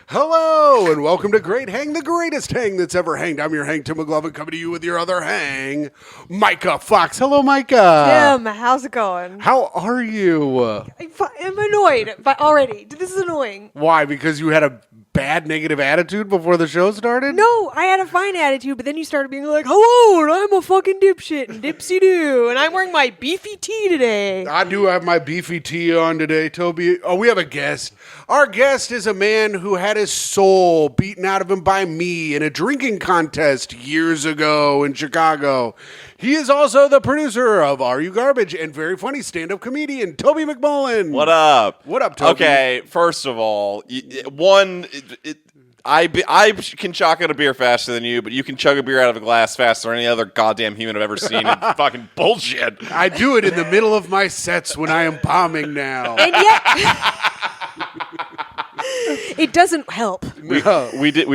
Hello, and welcome to Great Hang, the greatest hang that's ever hanged. I'm your hang, Tim McMullen, coming to you with your other hang, Myka Fox. Hello, Myka. Tim, how's it going? How are you? I'm annoyed but already. This is annoying. Why? Because you had a bad negative attitude before the show started? No, I had a fine attitude, but then you started being like, hello, and I'm a fucking dipshit, and dipsy-doo, and I'm wearing my beefy tee today. I do have my beefy tee on today, Toby. Oh, we have a guest. Our guest is a man who had his soul beaten out of him by me in a drinking contest years ago in Chicago. He is also the producer of Are You Garbage and very funny stand-up comedian, Toby McMullen. What up? What up, Toby? Okay, first of all, I can chalk out a beer faster than you, but you can chug a beer out of a glass faster than any other goddamn human I've ever seen. It's fucking bullshit. I do it in the middle of my sets when I am bombing now. And yet... It doesn't help. We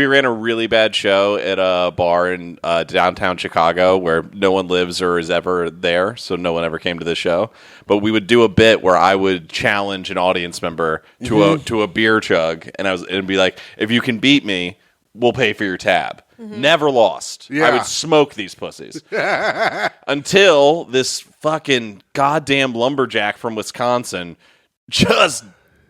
ran a really bad show at a bar in downtown Chicago where no one lives or is ever there, so no one ever came to the show. But we would do a bit where I would challenge an audience member to a beer chug, and it'd be like, if you can beat me, we'll pay for your tab. Never lost. Yeah. I would smoke these pussies. Until this fucking goddamn lumberjack from Wisconsin just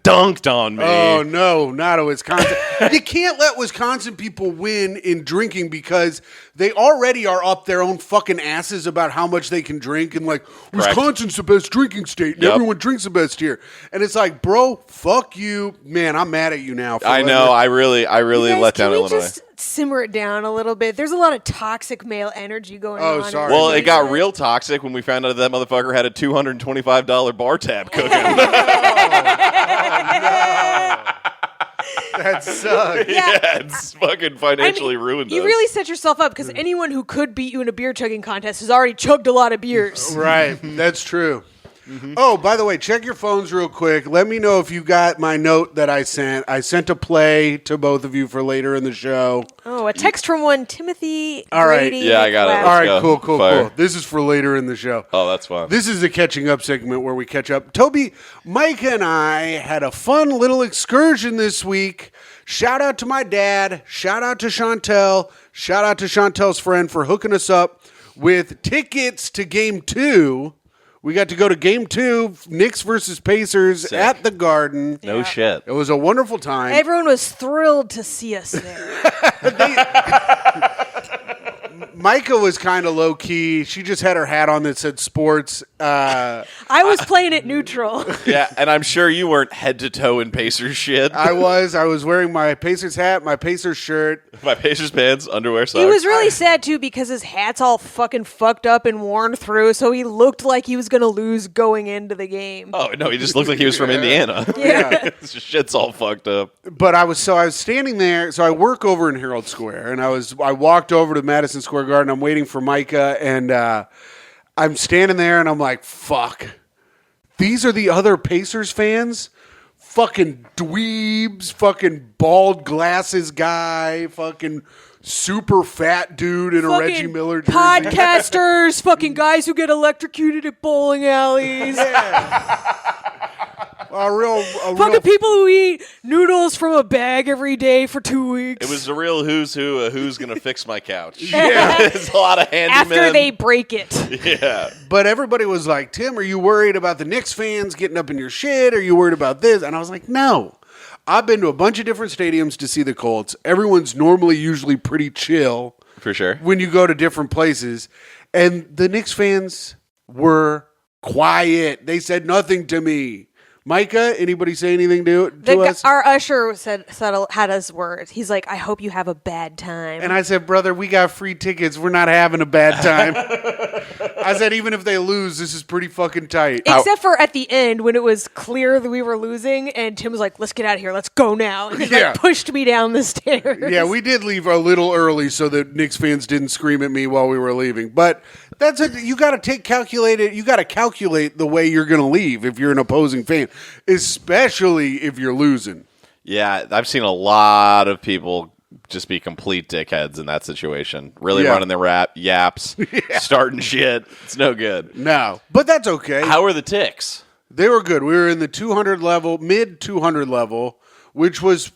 dunked on me. Oh, no, not a Wisconsin. You can't let Wisconsin people win in drinking because they already are up their own fucking asses about how much they can drink and like, Wisconsin's the best drinking state and everyone drinks the best here. And it's like, bro, fuck you. Man, I'm mad at you now. I know. I really Guys, let down can we Illinois. just simmer it down a little bit? There's a lot of toxic male energy going on. Oh, sorry. Well, it got real toxic when we found out that motherfucker had a $225 bar tab cooking. That sucks. Yeah. It's fucking financially ruined us. You really set yourself up because anyone who could beat you in a beer chugging contest has already chugged a lot of beers. Right. That's true. Oh, by the way, check your phones real quick. Let me know if you got my note that I sent. I sent a play to both of you for later in the show. Oh, a text from one Timothy All right. Grady. Yeah, I got it. All right, go. cool. Fire. This is for later in the show. Oh, that's fine. This is the catching up segment where we catch up. Toby, Mike, and I had a fun little excursion this week. Shout out to my dad. Shout out to Chantel. Shout out to Chantel's friend for hooking us up with tickets to Game 2. We got to go to Game 2, Knicks versus Pacers. Sick. At the Garden. No shit. It was a wonderful time. Everyone was thrilled to see us there. Myka was kind of low key. She just had her hat on that said sports. I was playing it neutral. Yeah, and I'm sure you weren't head to toe in Pacers shit. I was wearing my Pacers hat, my Pacers shirt. My Pacers pants, underwear, socks. He was really sad, too, because his hat's all fucking fucked up and worn through, so he looked like he was going to lose going into the game. Oh, no, he just looked like he was from Indiana. Yeah. His shit's all fucked up. But I was standing there. So I work over in Herald Square, and I walked over to Madison Square Garden. I'm waiting for Myka, and I'm standing there, and I'm like, fuck. These are the other Pacers fans? Fucking dweebs, fucking bald glasses guy, fucking super fat dude in a Reggie Miller jersey. Podcasters, fucking guys who get electrocuted at bowling alleys. Fucking people who eat noodles from a bag every day for 2 weeks. It was a real who's who of who's going to fix my couch. Yeah. There's a lot of handymen. After they break it. Yeah. But everybody was like, Tim, are you worried about the Knicks fans getting up in your shit? Are you worried about this? And I was like, no. I've been to a bunch of different stadiums to see the Colts. Everyone's usually pretty chill. For sure. When you go to different places. And the Knicks fans were quiet. They said nothing to me. Myka, anybody say anything to us? Our usher had us words. He's like, I hope you have a bad time. And I said, brother, we got free tickets. We're not having a bad time. I said, even if they lose, this is pretty fucking tight. Except for at the end when it was clear that we were losing and Tim was like, let's get out of here. Let's go now. And he pushed me down the stairs. Yeah, we did leave a little early so that Knicks fans didn't scream at me while we were leaving. But you got to calculate the way you're going to leave if you're an opposing fan, especially if you're losing. Yeah, I've seen a lot of people just be complete dickheads in that situation. Really running their yaps, starting shit. It's no good. No, but that's okay. How are the ticks? They were good. We were in the 200 level, mid 200 level, which was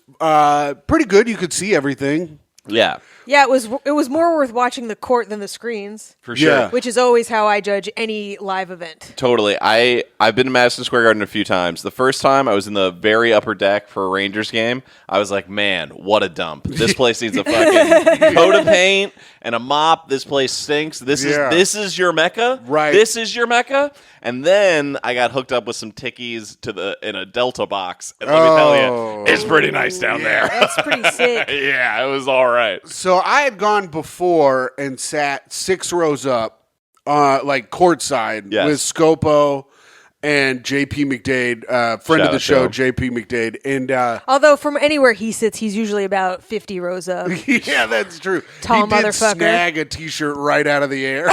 pretty good. You could see everything. Yeah, Yeah, it was more worth watching the court than the screens, for sure. Yeah. which is always how I judge any live event. Totally. I've been to Madison Square Garden a few times. The first time I was in the very upper deck for a Rangers game. I was like, man, what a dump. This place needs a fucking coat of paint and a mop. This place stinks. This is your Mecca? Right. This is your Mecca? And then I got hooked up with some tickies in a Delta box. And let me tell you, it's pretty nice down there. That's pretty sick. Yeah, it was all right. So I had gone before and sat 6 rows up, like courtside Yes. with Scopo and JP McDade, friend Shout of the out show, to him. JP McDade. And Although from anywhere he sits, he's usually about 50 rows up. yeah, that's true. Tall he did motherfucker. snag a T-shirt right out of the air.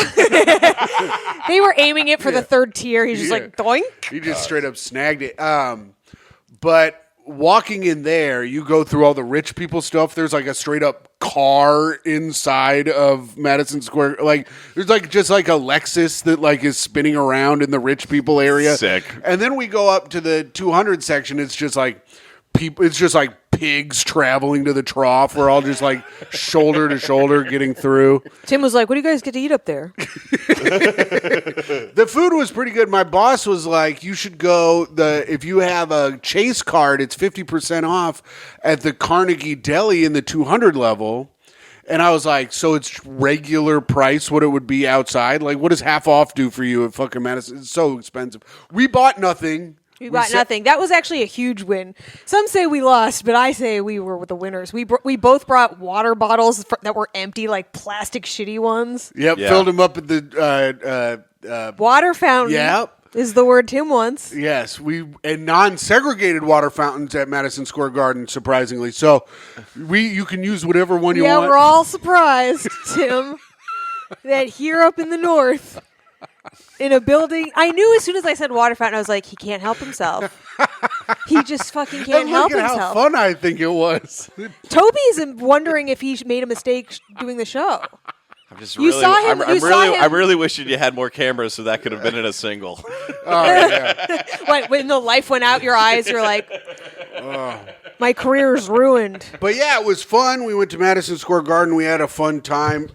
They were aiming it for the third tier. He's just Yeah. like, doink. He just straight up snagged it. But walking in there, you go through all the rich people stuff. There's like a straight up car inside of Madison Square. Like there's like just like a Lexus that like is spinning around in the rich people area. Sick. And then we go up to the 200 section. It's just like people. It's just like pigs traveling to the trough. We're all just like shoulder to shoulder getting through. Tim was like, what do you guys get to eat up there? The food was pretty good. My boss was like, you should go if you have a Chase card, it's 50% off at the Carnegie Deli in the 200 level. And I was like, so it's regular price what it would be outside? Like, what does half off do for you at fucking Madison? It's so expensive. We bought nothing. We bought nothing. That was actually a huge win. Some say we lost, but I say we were the winners. We both brought water bottles that were empty, like plastic shitty ones. Yep, Yeah. filled him up at the Water fountain Yep. is the word Tim wants. yes, and non-segregated water fountains at Madison Square Garden, surprisingly. So you can use whatever one you Yeah, want. we're all surprised, Tim, that here up in the north, in a building, I knew as soon as I said water fountain, I was like, he can't help himself. He just fucking can't And help look at himself. how fun I think it was. Toby's wondering if he made a mistake doing the show. I'm just You saw him- you saw him- I'm really wishing you had more cameras so that could have been in a single. Oh, yeah. When the life went out your eyes, you're like, my career's ruined. But yeah, it was fun. We went to Madison Square Garden. We had a fun time.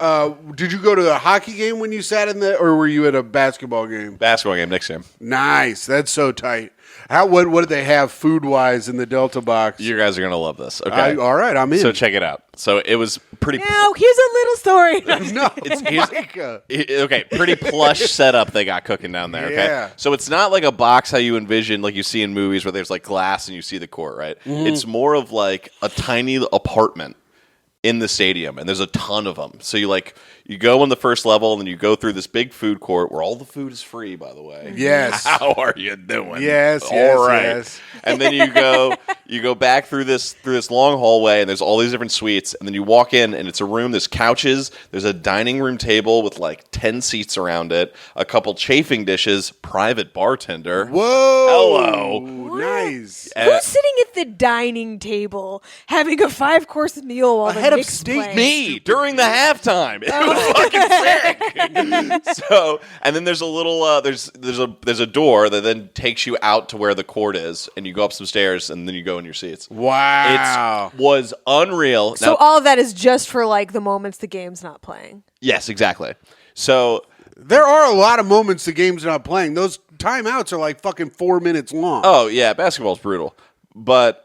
Did you go to the hockey game when you sat in or were you at a basketball game? Basketball game next game. Nice. That's so tight. What did they have food wise in the Delta box? You guys are gonna love this. Okay. All right, I'm in. So check it out. So it was pretty. Now, here's a little story. no, here's- Myka. Okay, pretty plush setup they got cooking down there. Okay, Yeah. so it's not like a box how you envision, like you see in movies where there's like glass and you see the court, right? Mm-hmm. It's more of like a tiny apartment in the stadium, and there's a ton of them. So you go on the first level, and then you go through this big food court where all the food is free. By the way, Yes. How are you doing? Yes, All right. yes. And then you go back through this long hallway, and there's all these different suites. And then you walk in, and it's a room. There's couches. There's a dining room table with like 10 seats around it. A couple chafing dishes. Private bartender. Whoa. Hello. Nice. Who's sitting at the dining table having a 5-course meal while Head the of Knicks state play? Me during the halftime. It was fucking sick. So, and then there's a little there's a door that then takes you out to where the court is, and you go up some stairs, and then you go in your seats. Wow. It was unreal. So Now- all of that is just for like the moments the game's not playing. yes, exactly. So There are a lot of moments the game's not playing. Those timeouts are like fucking 4 minutes long. oh yeah, basketball's brutal, but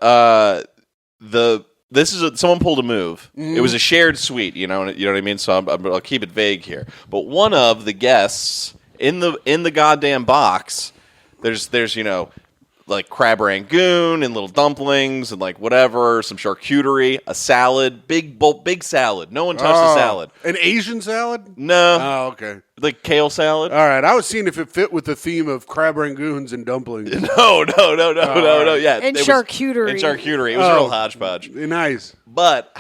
someone pulled a move. It was a shared suite, you know what I mean. So I'll keep it vague here. But one of the guests in the goddamn box, there's like crab rangoon and little dumplings and like whatever, some charcuterie, a salad, big salad. No one touched the salad. An Asian salad? No, Oh, okay. like kale salad. All right. I was seeing if it fit with the theme of crab rangoons and dumplings. No. Yeah, And it was- charcuterie. And charcuterie. It was a real hodgepodge. Nice. But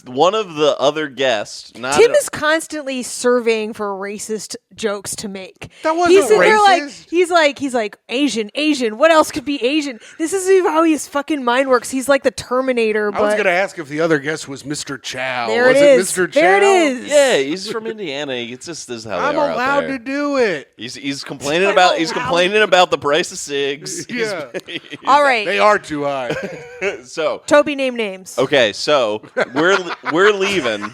one of the other guests. Tim is constantly surveying for racist jokes to make. That wasn't he's sitting there racist. he's like Asian. What else could be Asian? This is how his fucking mind works. He's like the Terminator. I was but going to ask if the other guest was Mr. Chow. There was it is. Mr. Chow? There it is. Yeah, he's from Indiana. It's just this is how I'm they are allowed out there. to do it. He's complaining about the price of cigs. Yeah. All right. They are too high. So Toby, name names. okay, so we're leaving.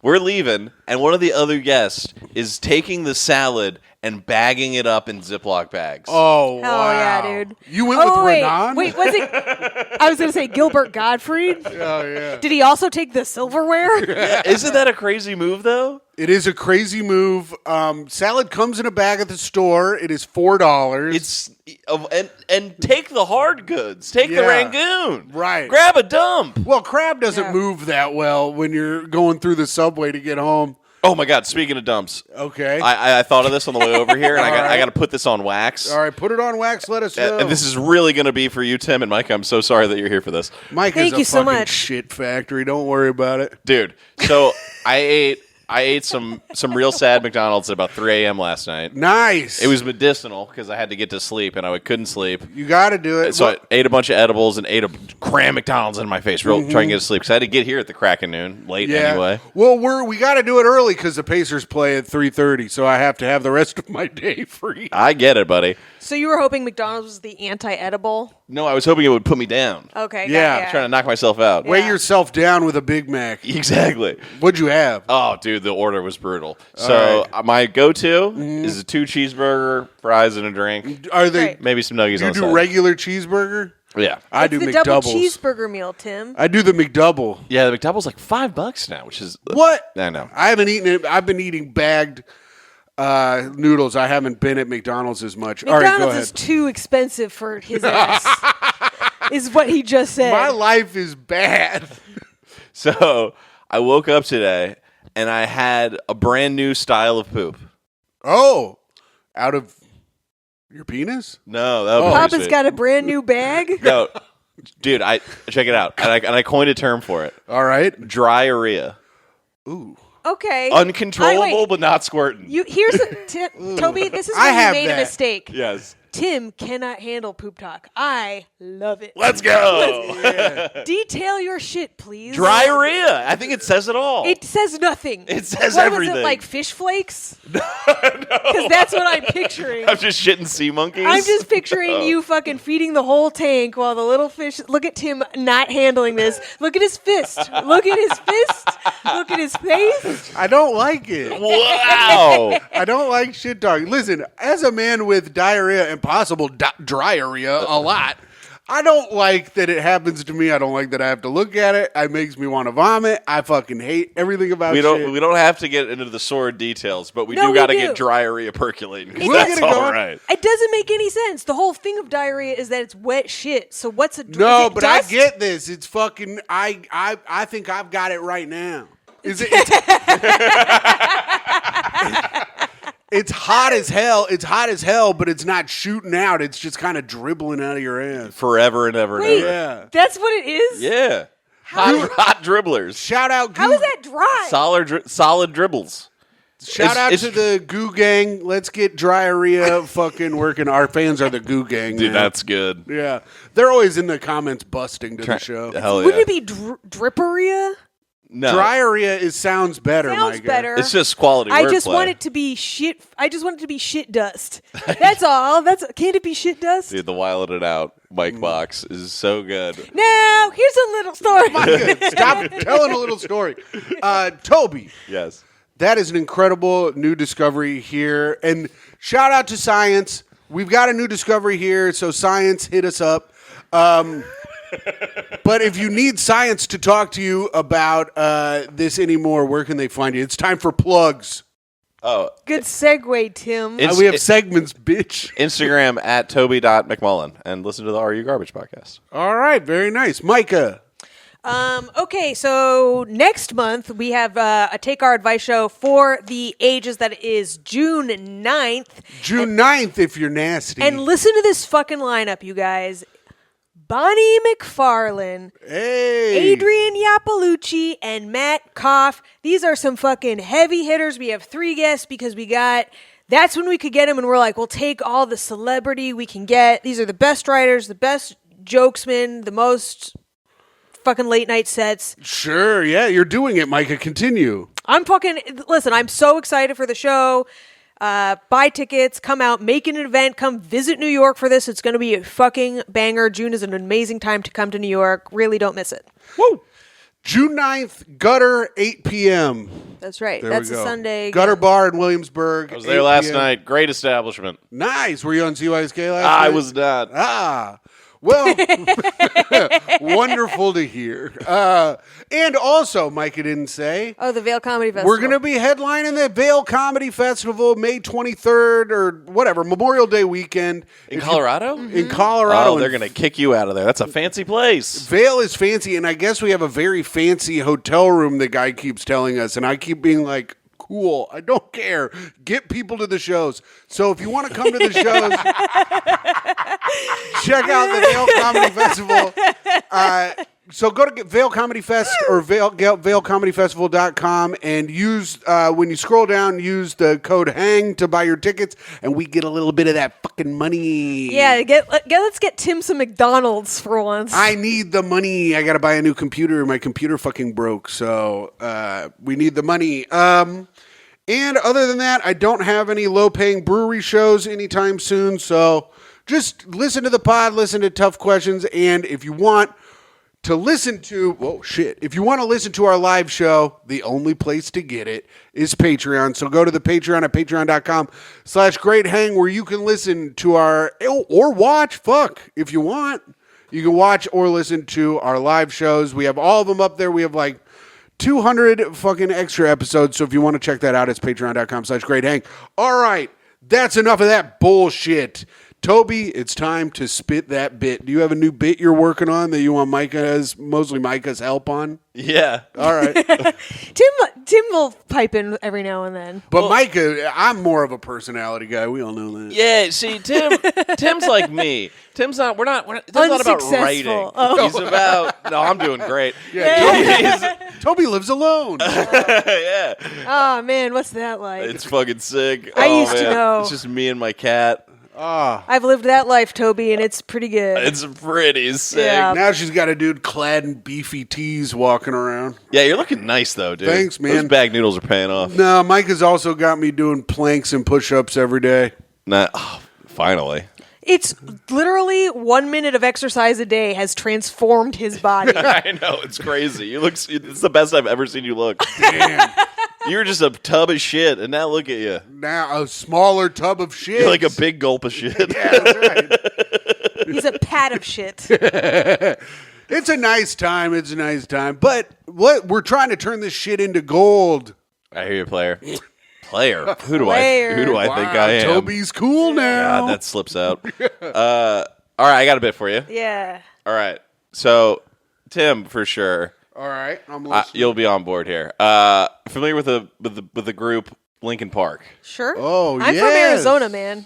We're leaving, and one of the other guests is taking the salad and bagging it up in Ziploc bags. Oh, Hell wow. yeah, dude. You went with wait. Renan? Wait, was it? I was going to say Gilbert Gottfried. Oh, yeah. Did he also take the silverware? Yeah, isn't that a crazy move, though? It is a crazy move. Salad comes in a bag at the store. It is $4. It's and take the hard goods. Take the Yeah. Rangoon. Right. Grab a dump. Well, crab doesn't Yeah. move that well when you're going through the subway to get home. Oh my God! Speaking of dumps, Okay. I thought of this on the way over here, and I right. got to put this on wax. All right, put it on wax. Let us know. And this is really going to be for you, Tim and Mike. I'm so sorry that you're here for this, Mike Thank is you a so fucking much. shit factory. Don't worry about it. dude. So I ate some real sad McDonald's at about 3 a.m. last night. Nice. It was medicinal because I had to get to sleep and I couldn't sleep. You got to do it. So I ate a bunch of edibles and ate a cram McDonald's in my face, trying to get to sleep because I had to get here at the crack of noon, late anyway. Well, we got to do it early because the Pacers play at 3:30, so I have to have the rest of my day free. I get it, buddy. So you were hoping McDonald's was the anti-edible? No, I was hoping it would put me down. Okay. Yeah, Trying to knock myself out. Weigh Yeah. yourself down with a Big Mac. Exactly. What'd you have? Oh, dude, the order was brutal. So my go-to is a 2 cheeseburger, fries, and a drink. Are they? Right. Maybe some nuggies You on the do side. regular cheeseburger? Yeah. I It's do the double McDoubles. cheeseburger meal, Tim. I do the McDouble. Yeah, the McDouble's like $5 now, which is What? I know. I haven't eaten it. I've been eating bagged noodles. I haven't been at McDonald's as much. All right, go McDonald's ahead. is too expensive for his ass. Is what he just said. My life is bad. So I woke up today and I had a brand new style of poop. Oh, out of your penis? No, that would be Papa's sweet. got a brand new bag. No, dude, I check it out, and I coined a term for it: All right. dry-arrhea. Ooh. Okay. Uncontrollable, Wait. but not squirting. Here's Toby. This is I where you have made that. a mistake. Yes. Tim cannot handle poop talk. I love it. Let's go. Detail your shit, please. Dry-arrhea. I think it says it all. It says nothing. It says what everything. Was it like fish flakes? Because that's what I'm picturing. I'm just shitting sea monkeys. I'm just picturing you fucking feeding the whole tank while the little fish. Look at Tim not handling this. Look at his fist. Look at his fist. Look at his face. I don't like it. Wow. I don't like shit talking. Listen, as a man with diarrhea and possible dry-arrhea a lot, I don't like that it happens to me. I don't like that I have to look at it. It makes me want to vomit. I fucking hate everything about We shit. don't have to get into the sordid details, but we No, do we got to do. get dry-arrhea percolating. 'Cause We'll that's get it all going. right. It doesn't make any sense. The whole thing of diarrhea is that it's wet shit. So what's a No, is it but dust? I get this. It's fucking. I think I've got it right now. Is it? It's hot as hell. It's hot as hell, but it's not shooting out. It's just kind of dribbling out of your ass. Forever and ever and Wait, ever. Yeah. that's what it is. Yeah. Hot dribblers. Shout out. How is that dry? Solid dribbles. Shout out it's- to the Goo Gang. Let's get dry-arrhea fucking working. Our fans are the Goo Gang. Dude, man. that's good. Yeah. They're always in the comments busting to the show. Hell yeah. Wouldn't it be dripperia? No. Dry-arrhea sounds better, Sounds Myka. better. It's just quality I just wordplay. want it to be shit. I just want it to be shit dust. That's all. Can't it be shit dust? Dude, the Wild It Out mic box is so good. Now, here's a little story. Myka, stop telling a little story. Toby, Yes. that is an incredible new discovery here. And shout out to science. We've got a new discovery here, so science, hit us up. But if you need science to talk to you about this anymore, where can they find you? It's time for plugs. Oh, Good segue, Tim. We have segments, bitch. Instagram at Toby.McMullen and listen to the Are You Garbage podcast. All right, very nice. Myka. Okay, so next month we have a Take Our Advice show for the ages that is June 9th. June 9th, if you're nasty. And listen to this fucking lineup, you guys. Bonnie McFarlane, Hey. Adrian Iapalucci, and Matt Koff. These are some fucking heavy hitters. We have 3 guests because that's when we could get them, and we're like, we'll take all the celebrity we can get. These are the best writers, the best jokesmen, the most fucking late night sets. Sure, yeah, you're doing it, Myka. Continue. Listen, I'm so excited for the show. Buy tickets, come out, make an event, come visit New York for this. It's going to be a fucking banger. June is an amazing time to come to New York. Really don't miss it. Woo! June 9th, Gutter, 8 p.m. That's right. There That's we a go. Sunday. Gutter Bar in Williamsburg. I was there 8 last p.m. night. Great establishment. Nice. Were you on CYSK last I night? was not. Ah. Well, wonderful to hear. And also, Myka didn't say, Oh, the Vail Comedy Festival. we're going to be headlining the Vail Comedy Festival May 23rd or whatever, Memorial Day weekend. In Colorado? In Colorado. Oh, they're going to kick you out of there. That's a fancy place. Vail is fancy, and I guess we have a very fancy hotel room the guy keeps telling us, and I keep being like, cool, I don't care. Get people to the shows. So if you want to come to the shows, check out the Vail Comedy Festival. So go to Vail Comedy Fest or VailComedyFestival.com and use, when you scroll down, use the code HANG to buy your tickets, and we get a little bit of that fucking money. Yeah, let's get Tim some McDonald's for once. I need the money. I got to buy a new computer. My computer fucking broke, so we need the money. And other than that, I don't have any low-paying brewery shows anytime soon, so just listen to the pod, listen to Tough Questions, and if you want to listen to, if you want to listen to our live show, the only place to get it is Patreon. So go to the Patreon at patreon.com/greathang where you can listen to or watch, if you want. You can watch or listen to our live shows. We have all of them up there. We have like 200 fucking extra episodes. So if you want to check that out, it's patreon.com/greathang. All right. That's enough of that bullshit. Toby, it's time to spit that bit. Do you have a new bit you're working on that you want mostly Myka's help on? Yeah. All right. Tim will pipe in every now and then. But Myka, I'm more of a personality guy. We all know that. Yeah, see, Tim's like Me. Tim's not about Unsuccessful. writing. Oh. He's about, no, I'm doing great. Yeah, Toby lives alone. Yeah. Oh, man, what's that like? It's fucking sick. I used to man. know. It's just me and my cat. I've lived that life, Toby, and it's pretty good. It's pretty sick. Yeah. Now she's got a dude clad in beefy tees walking around. Yeah, you're looking nice, though, dude. Thanks, man. Those bag noodles are paying off. No, Myka's also got me doing planks and push-ups every day. Finally. It's literally 1 minute of exercise a day has transformed his body. I know, it's crazy. It's the best I've ever seen you look. Damn. You're just a tub of shit, and now look at you. Now a smaller tub of shit. You're like a big gulp of shit. Yeah, that's right. He's a pat of shit. It's a nice time. It's a nice time. But we're trying to turn this shit into gold. I hear you, player. Player? Who do Player. I think I am? Toby's cool now. God, that slips out. All right, I got a bit for you. Yeah. All right. So, Tim, for sure. All right, I'm listening. You'll be on board here. Familiar with the group Linkin Park? Sure. Oh, I'm from yes. Arizona, man.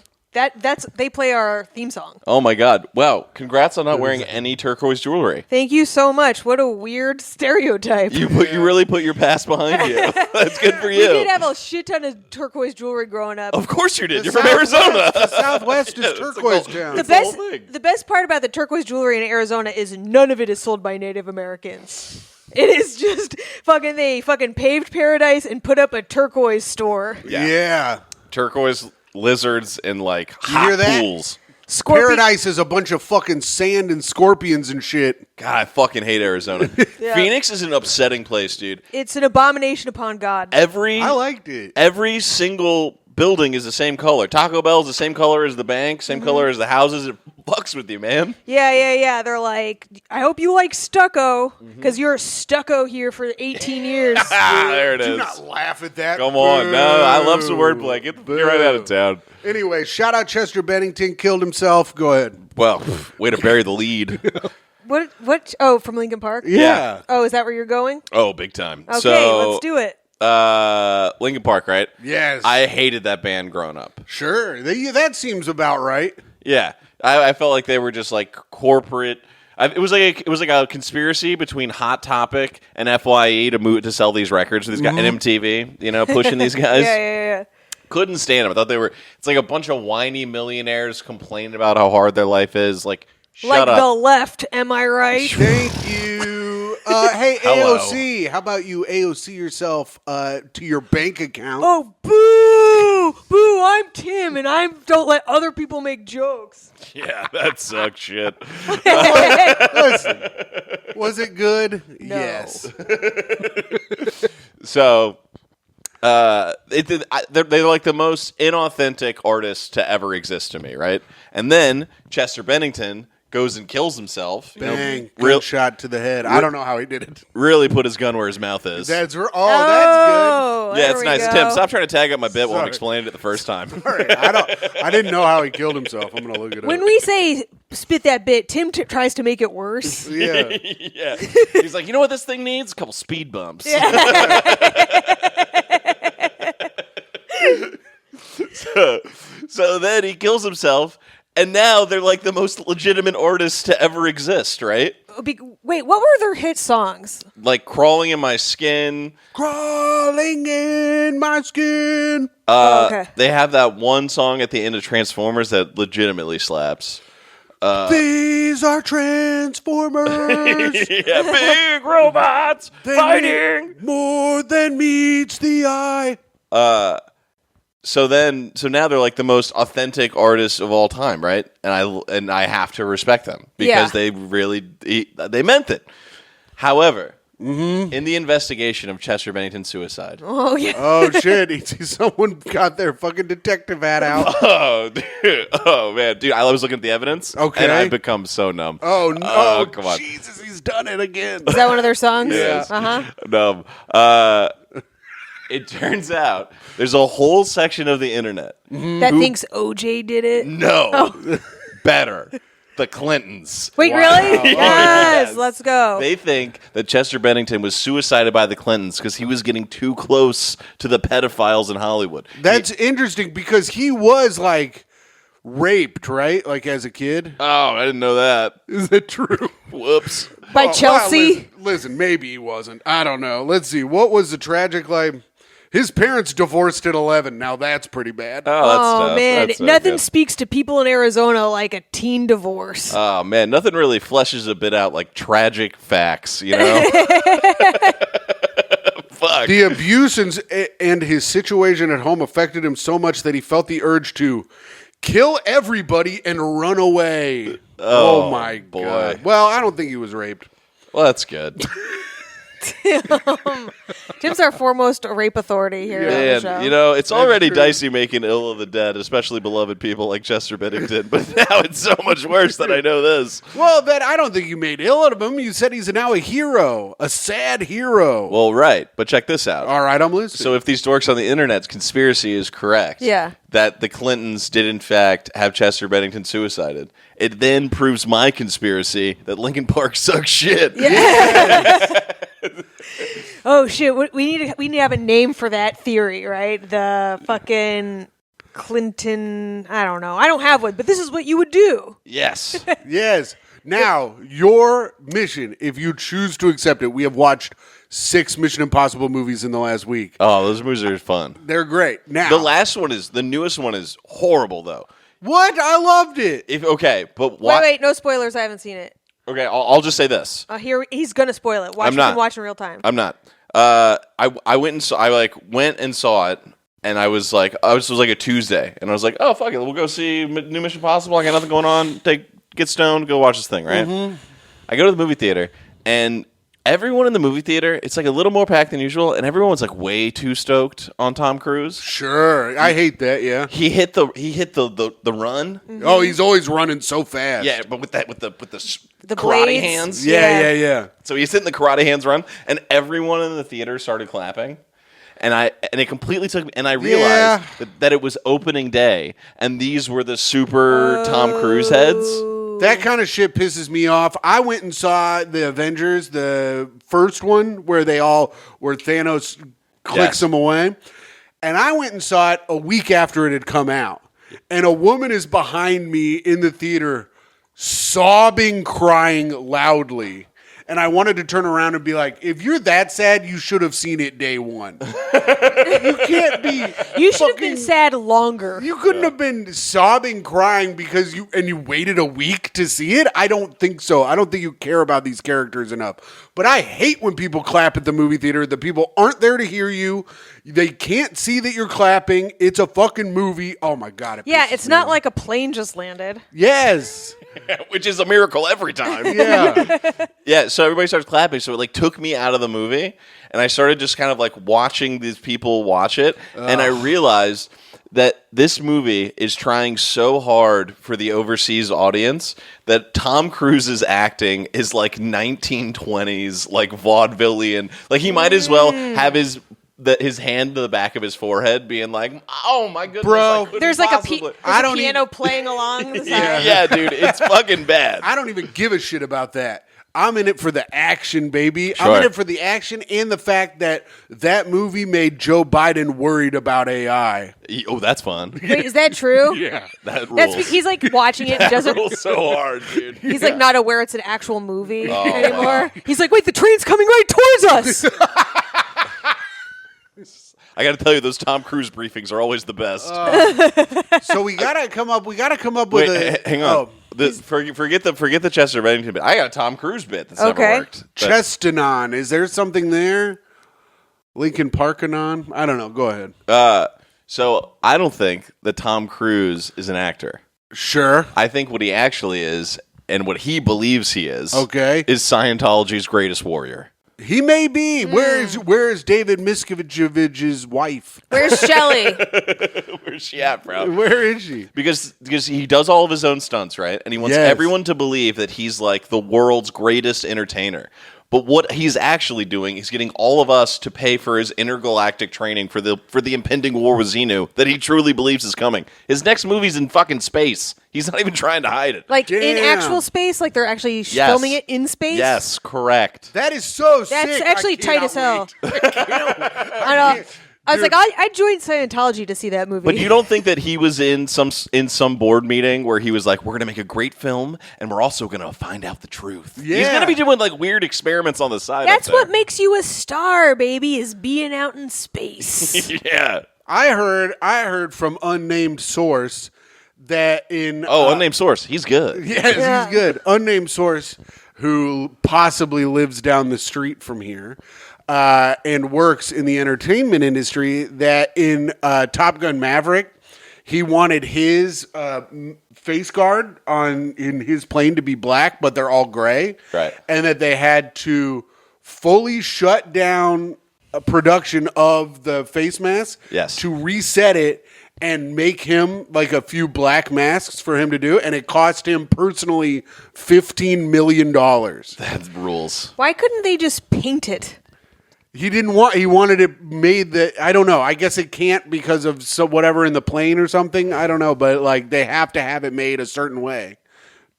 They play our theme song. Oh my God! Wow! Congrats on not wearing any turquoise jewelry. Thank you so much. What a weird stereotype. You really put your past behind you. That's good for We you. did have a shit ton of turquoise jewelry growing up. Of course you did. The You're from Southwest- Arizona. The Southwest is It's a turquoise gold- town. The It's the whole best, thing. the best part about the turquoise jewelry in Arizona is none of it is sold by Native Americans. It is just they paved paradise and put up a turquoise store. Yeah. Turquoise lizards and like You hot hear that? pools. Paradise is a bunch of fucking sand and scorpions and shit. God, I fucking hate Arizona. Yeah. Phoenix is an upsetting place, dude. It's an abomination upon God. I liked it. Every single building is the same color. Taco Bell is the same color as the bank, same color as the houses. It fucks with you, man. Yeah. They're like, I hope you like stucco, because you're stucco here for 18 years. There it Do is. not laugh at that. Come on. No, I love some wordplay. Get right out of town. Anyway, shout out Chester Bennington, killed himself. Go ahead. Well, way to bury the lead. What? Oh, from Lincoln Park? Yeah. Oh, is that where you're going? Oh, big time. Okay, So, let's do it. Linkin Park, right? Yes. I hated that band growing up. Sure. That seems about right. Yeah. I felt like they were just like corporate. It was like a conspiracy between Hot Topic and FYE to sell these records to these guys and MTV, pushing these guys. Yeah. Couldn't stand them. I thought it's like a bunch of whiny millionaires complaining about how hard their life is. Like, shut up. The left, am I right? Thank you. Hey, Hello. AOC, how about you AOC yourself to your bank account? Oh, boo! Boo, I'm Tim, and I don't let other people make jokes. Yeah, that sucks shit. Listen, was it good? No. Yes. So, they're like the most inauthentic artists to ever exist to me, right? And then Chester Bennington goes and kills himself. Bang. Real Shot to the head. I don't know how he did it. really put his gun where his mouth is. That's Oh, that's Yeah, there it's we nice. go. Tim, stop trying to tag up my bit while I'm Sorry. explaining it the first time. good. All right. I didn't know how he killed himself. I'm gonna look it up. When we say spit that bit, Tim tries to make it worse. Yeah. Yeah. He's like, you know what this thing needs? A couple speed bumps. So then he kills himself, and now they're like the most legitimate artists to ever exist, right? Wait, what were their hit songs? Like Crawling in My Skin. Crawling in my skin. Okay. They have that one song at the end of Transformers that legitimately slaps. These are Transformers. Yeah, big robots They fighting. need more than meets the eye. So now they're like the most authentic artists of all time, right? And I have to respect them because they meant it. However, in the investigation of Chester Bennington's suicide, Oh, yeah. Oh shit! Someone got their fucking detective hat out. oh man, dude, I was looking at the evidence, Okay. and I've become so numb. Oh no! Oh, come on. Jesus, he's done it again. Is that one of their songs? Yes. Uh-huh. Numb. It turns out there's a whole section of the internet. That thinks OJ did it? No, better. The Clintons. Wait, Wow. really? Oh, Yes, let's go. They think that Chester Bennington was suicided by the Clintons because he was getting too close to the pedophiles in Hollywood. That's interesting because he was like raped, right? Like as a kid. Oh, I didn't know that. Is that true? Whoops. By Well, Chelsea? listen, maybe he wasn't. I don't know. Let's see. What was the tragic like? His parents divorced at 11. Now that's pretty bad. Oh, that's Oh, tough. man. That's not Nothing good. speaks to people in Arizona like a teen divorce. Oh, man. Nothing really fleshes a bit out like tragic facts, you know? Fuck. The abuse and his situation at home affected him so much that he felt the urge to kill everybody and run away. Oh my boy. God. Well, I don't think he was raped. Well, that's good. Tim's our foremost rape authority here on the Man, show. you know, it's already true. dicey making ill of the dead, especially beloved people like Chester Bennington, but now it's so much worse that I know this. Well, then I don't think you made ill out of him. You said he's now a hero, a sad hero. Well, right, but check this out. All right, I'm listening. So if these dorks on the internet's conspiracy is correct, Yeah. that the Clintons did in fact have Chester Bennington suicided, it then proves my conspiracy that Linkin Park sucks shit. Oh, shit. We need to have a name for that theory, right? The fucking Clinton. I don't know. I don't have one, but this is what you would do. Yes. Yes. Now, your mission, if you choose to accept it, we have watched 6 Mission Impossible movies in the last week. Oh, those movies are fun. They're great. Now, The newest one is horrible though. what? I loved it. But why? Wait, no spoilers. I haven't seen it. Okay, I'll just say this. Here he's gonna spoil it. I'm not. Watch in real time. I'm not. I went and saw it, and I was like, this was like a Tuesday, and I was like, oh fuck it, we'll go see new Mission Impossible. I got nothing going on. Get stoned, go watch this thing, right? Mm-hmm. I go to the movie theater, and everyone in the movie theater, it's like a little more packed than usual, and everyone's like way too stoked on Tom Cruise. Sure. I hate that, yeah. He hit the run. Oh, he's always running so fast. Yeah, but with the The karate blades? hands. Yeah. So he's hitting the karate hands run, and everyone in the theater started clapping. And it completely took me, and I realized that it was opening day, and these were the super Tom Cruise heads. That kind of shit pisses me off. I went and saw the Avengers, the first one, where Thanos clicks them away. And I went and saw it a week after it had come out. And a woman is behind me in the theater sobbing, crying loudly. And I wanted to turn around and be like, if you're that sad, you should have seen it day one. You can't be. You should have been sad longer. You couldn't have been sobbing, crying because you waited a week to see it. I don't think so. I don't think you care about these characters enough. But I hate when people clap at the movie theater. The people aren't there to hear you. They can't see that you're clapping. It's a fucking movie. Oh my God. Yeah, pisses it's me not off. like a plane just landed. Yes. Which is a miracle every time. Yeah. Yeah, so everybody starts clapping, so it like took me out of the movie, and I started just kind of like watching these people watch it, and I realized that this movie is trying so hard for the overseas audience that Tom Cruise's acting is like 1920s, like vaudevillian. Like he might as well have his hand to the back of his forehead being like, oh my goodness, Bro, There's like a piano even- playing along the side. yeah, dude, it's fucking bad. I don't even give a shit about that. I'm in it for the action, baby. Sure. I'm in it for the action and the fact that that movie made Joe Biden worried about AI. Oh, that's fun. Wait, is that true? Yeah. That rules. That's he's like watching it and doesn't. rules so hard, dude. He's like not aware it's an actual movie Oh, anymore. He's like, wait, the train's coming right towards us. I got to tell you, those Tom Cruise briefings are always the best. So we gotta come up with Wait, hang on. Forget the Chester Bennington bit. I got a Tom Cruise bit that's Okay. never worked. Chestanon. Is there something there? Lincoln Parkanon? I don't know. Go ahead. So I don't think that Tom Cruise is an actor. Sure. I think what he actually is, and what he believes he is, Okay. is Scientology's greatest warrior. He may be. Where is David Miscavige's wife? Where's Shelley? Where's she at, bro? Where is she? Because he does all of his own stunts, right? And he wants Yes. everyone to believe that he's like the world's greatest entertainer. But what he's actually doing is getting all of us to pay for his intergalactic training for the impending war with Xenu that he truly believes is coming. His next movie's in fucking space. He's not even trying to hide it. Like in Damn. actual space? Like they're actually Yes. filming it in space? Yes, correct. That is so sick. That's actually I tight as hell. cannot I know. I was like, I joined Scientology to see that movie. But you don't think that he was in some board meeting where he was like, we're going to make a great film and we're also going to find out the truth. Yeah. He's going to be doing like weird experiments on the side. That's up there. what makes you a star, baby, is being out in space. Yeah. I heard from unnamed source that in Unnamed source. He's good. Yes, Yeah. he's good. Unnamed source who possibly lives down the street from here and works in the entertainment industry, that in Top Gun Maverick, he wanted his face guard in his plane to be black, but they're all gray. Right. And that they had to fully shut down a production of the face mask Yes. to reset it and make him like a few black masks for him to do, and it cost him personally $15 million. That rules. Why couldn't they just paint it? He wanted it made that, I don't know. I guess it can't because of whatever in the plane or something. I don't know, but like they have to have it made a certain way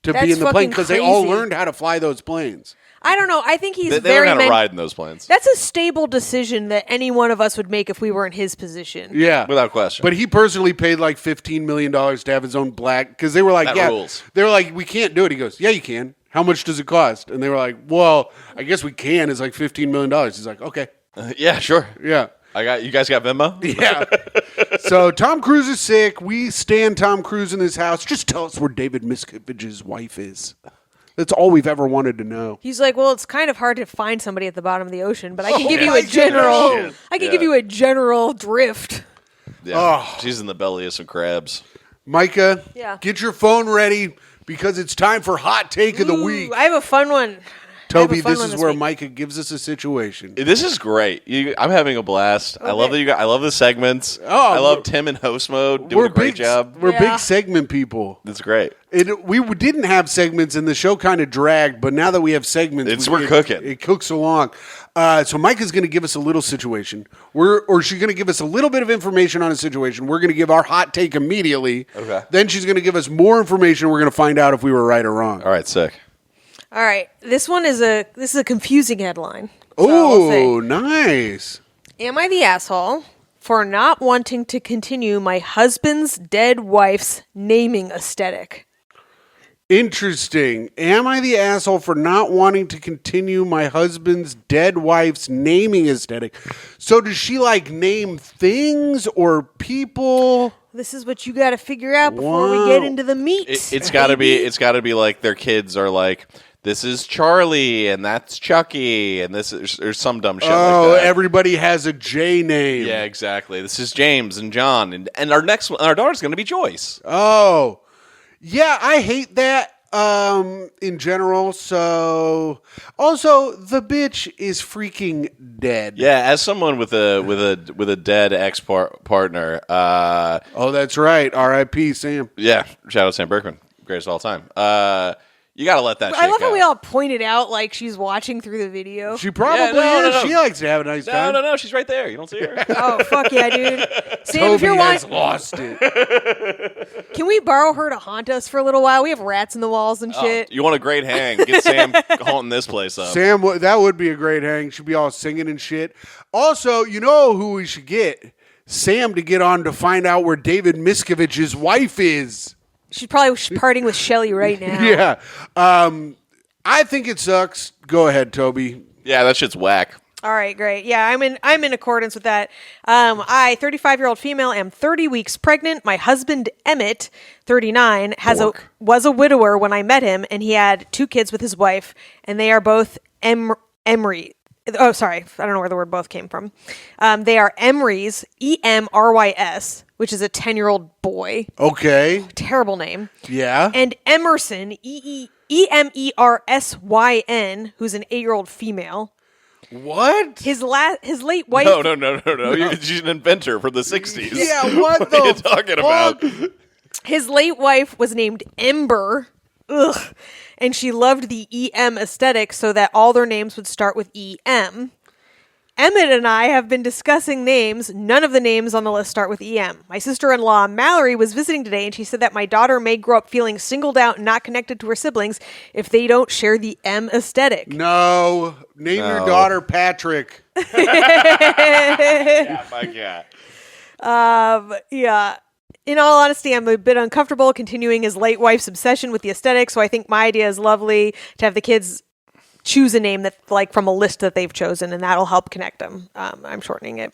to That's be in the plane fucking because they all crazy. learned how to fly those planes. I don't know. I think he's They very learn how to ride in those planes. That's a stable decision that any one of us would make if we were in his position. Yeah, Without question. But he personally paid like $15 million to have his own black, because they were like, That yeah, rules. they were like, we can't do it. He goes, yeah, you can. How much does it cost? And they were like, well, I guess we can. It's like $15 million. He's like, okay, Yeah, sure. yeah. You guys got Venmo? Yeah. So Tom Cruise is sick. We stand Tom Cruise in this house. Just tell us where David Miscavige's wife is. That's all we've ever wanted to know. He's like, well, it's kind of hard to find somebody at the bottom of the ocean, but I can give you my a general. goodness. I can Yeah. give you a general drift. Yeah. She's in the belly of some crabs. Micah, Yeah. get your phone ready because it's time for Hot Take of the Week. Ooh, I have a fun one. Toby, I have a fun this one is where week. Micah gives us a situation. This is great. I'm having a blast. I love that you guys. I love the segments. Oh, I love Tim in host mode doing a great job. We're Yeah. big segment people. It's great. We didn't have segments, and the show kind of dragged. But now that we have segments, We're cooking. It cooks along. So Micah's going to give us a little situation. She's going to give us a little bit of information on a situation. We're going to give our hot take immediately. Okay. Then she's going to give us more information. We're going to find out if we were right or wrong. All right, sick. All right, this is a confusing headline. So I'll say, Oh, nice. am I the asshole for not wanting to continue my husband's dead wife's naming aesthetic? Interesting. Am I the asshole for not wanting to continue my husband's dead wife's naming aesthetic? So does she like name things or people? This is what you got to figure out before we get into the meat. It's got to be. It's got to be like their kids are like, this is Charlie and that's Chucky and this is or some dumb shit like that. Everybody has a J name. Yeah, exactly. This is James and John and our next one, our daughter's going to be Joyce. Oh. Yeah, I hate that in general. So also the bitch is freaking dead. Yeah, as someone with a dead ex partner. Oh, that's right. R.I.P. Sam. Yeah, shout out Sam Berkman, greatest of all time. You got to let that shit I love go. how we all pointed out like she's watching through the video. She probably is. No. She likes to have a nice time. No, she's right there. You don't see her. Oh, fuck yeah, dude. Sam, Toby if you're has watching, lost it. can we borrow her to haunt us for a little while? We have rats in the walls and shit. You want a great hang? Get Sam haunting this place up. Sam, that would be a great hang. She'd be all singing and shit. Also, you know who we should get? Sam to get on to find out where David Miskovich's wife is. She's probably partying with Shelly right now. Yeah. I think it sucks. Go ahead, Toby. Yeah, that shit's whack. All right, great. Yeah, I'm in accordance with that. I, 35-year-old female, am 30 weeks pregnant. My husband Emmett, 39, was a widower when I met him, and he had 2 kids with his wife, and they are both Emery. Oh, sorry, I don't know where the word both came from. They are Emrys, Emrys, which is a 10-year-old boy. Okay. Terrible name. Yeah. And Emerson, Emersyn, who's an 8-year-old female. What? His late wife. No. She's an inventor from the 60s. Yeah, what are you talking about? His late wife was named Ember. Ugh. And she loved the EM aesthetic so that all their names would start with EM. Emmett and I have been discussing names. None of the names on the list start with EM. My sister-in-law, Mallory, was visiting today, and she said that my daughter may grow up feeling singled out and not connected to her siblings if they don't share the M aesthetic. No. Name your daughter Patrick. Yeah, fuck yeah. Yeah. In all honesty, I'm a bit uncomfortable continuing his late wife's obsession with the aesthetic, so I think my idea is lovely to have the kids choose a name that, like, from a list that they've chosen, and that'll help connect them. I'm shortening it.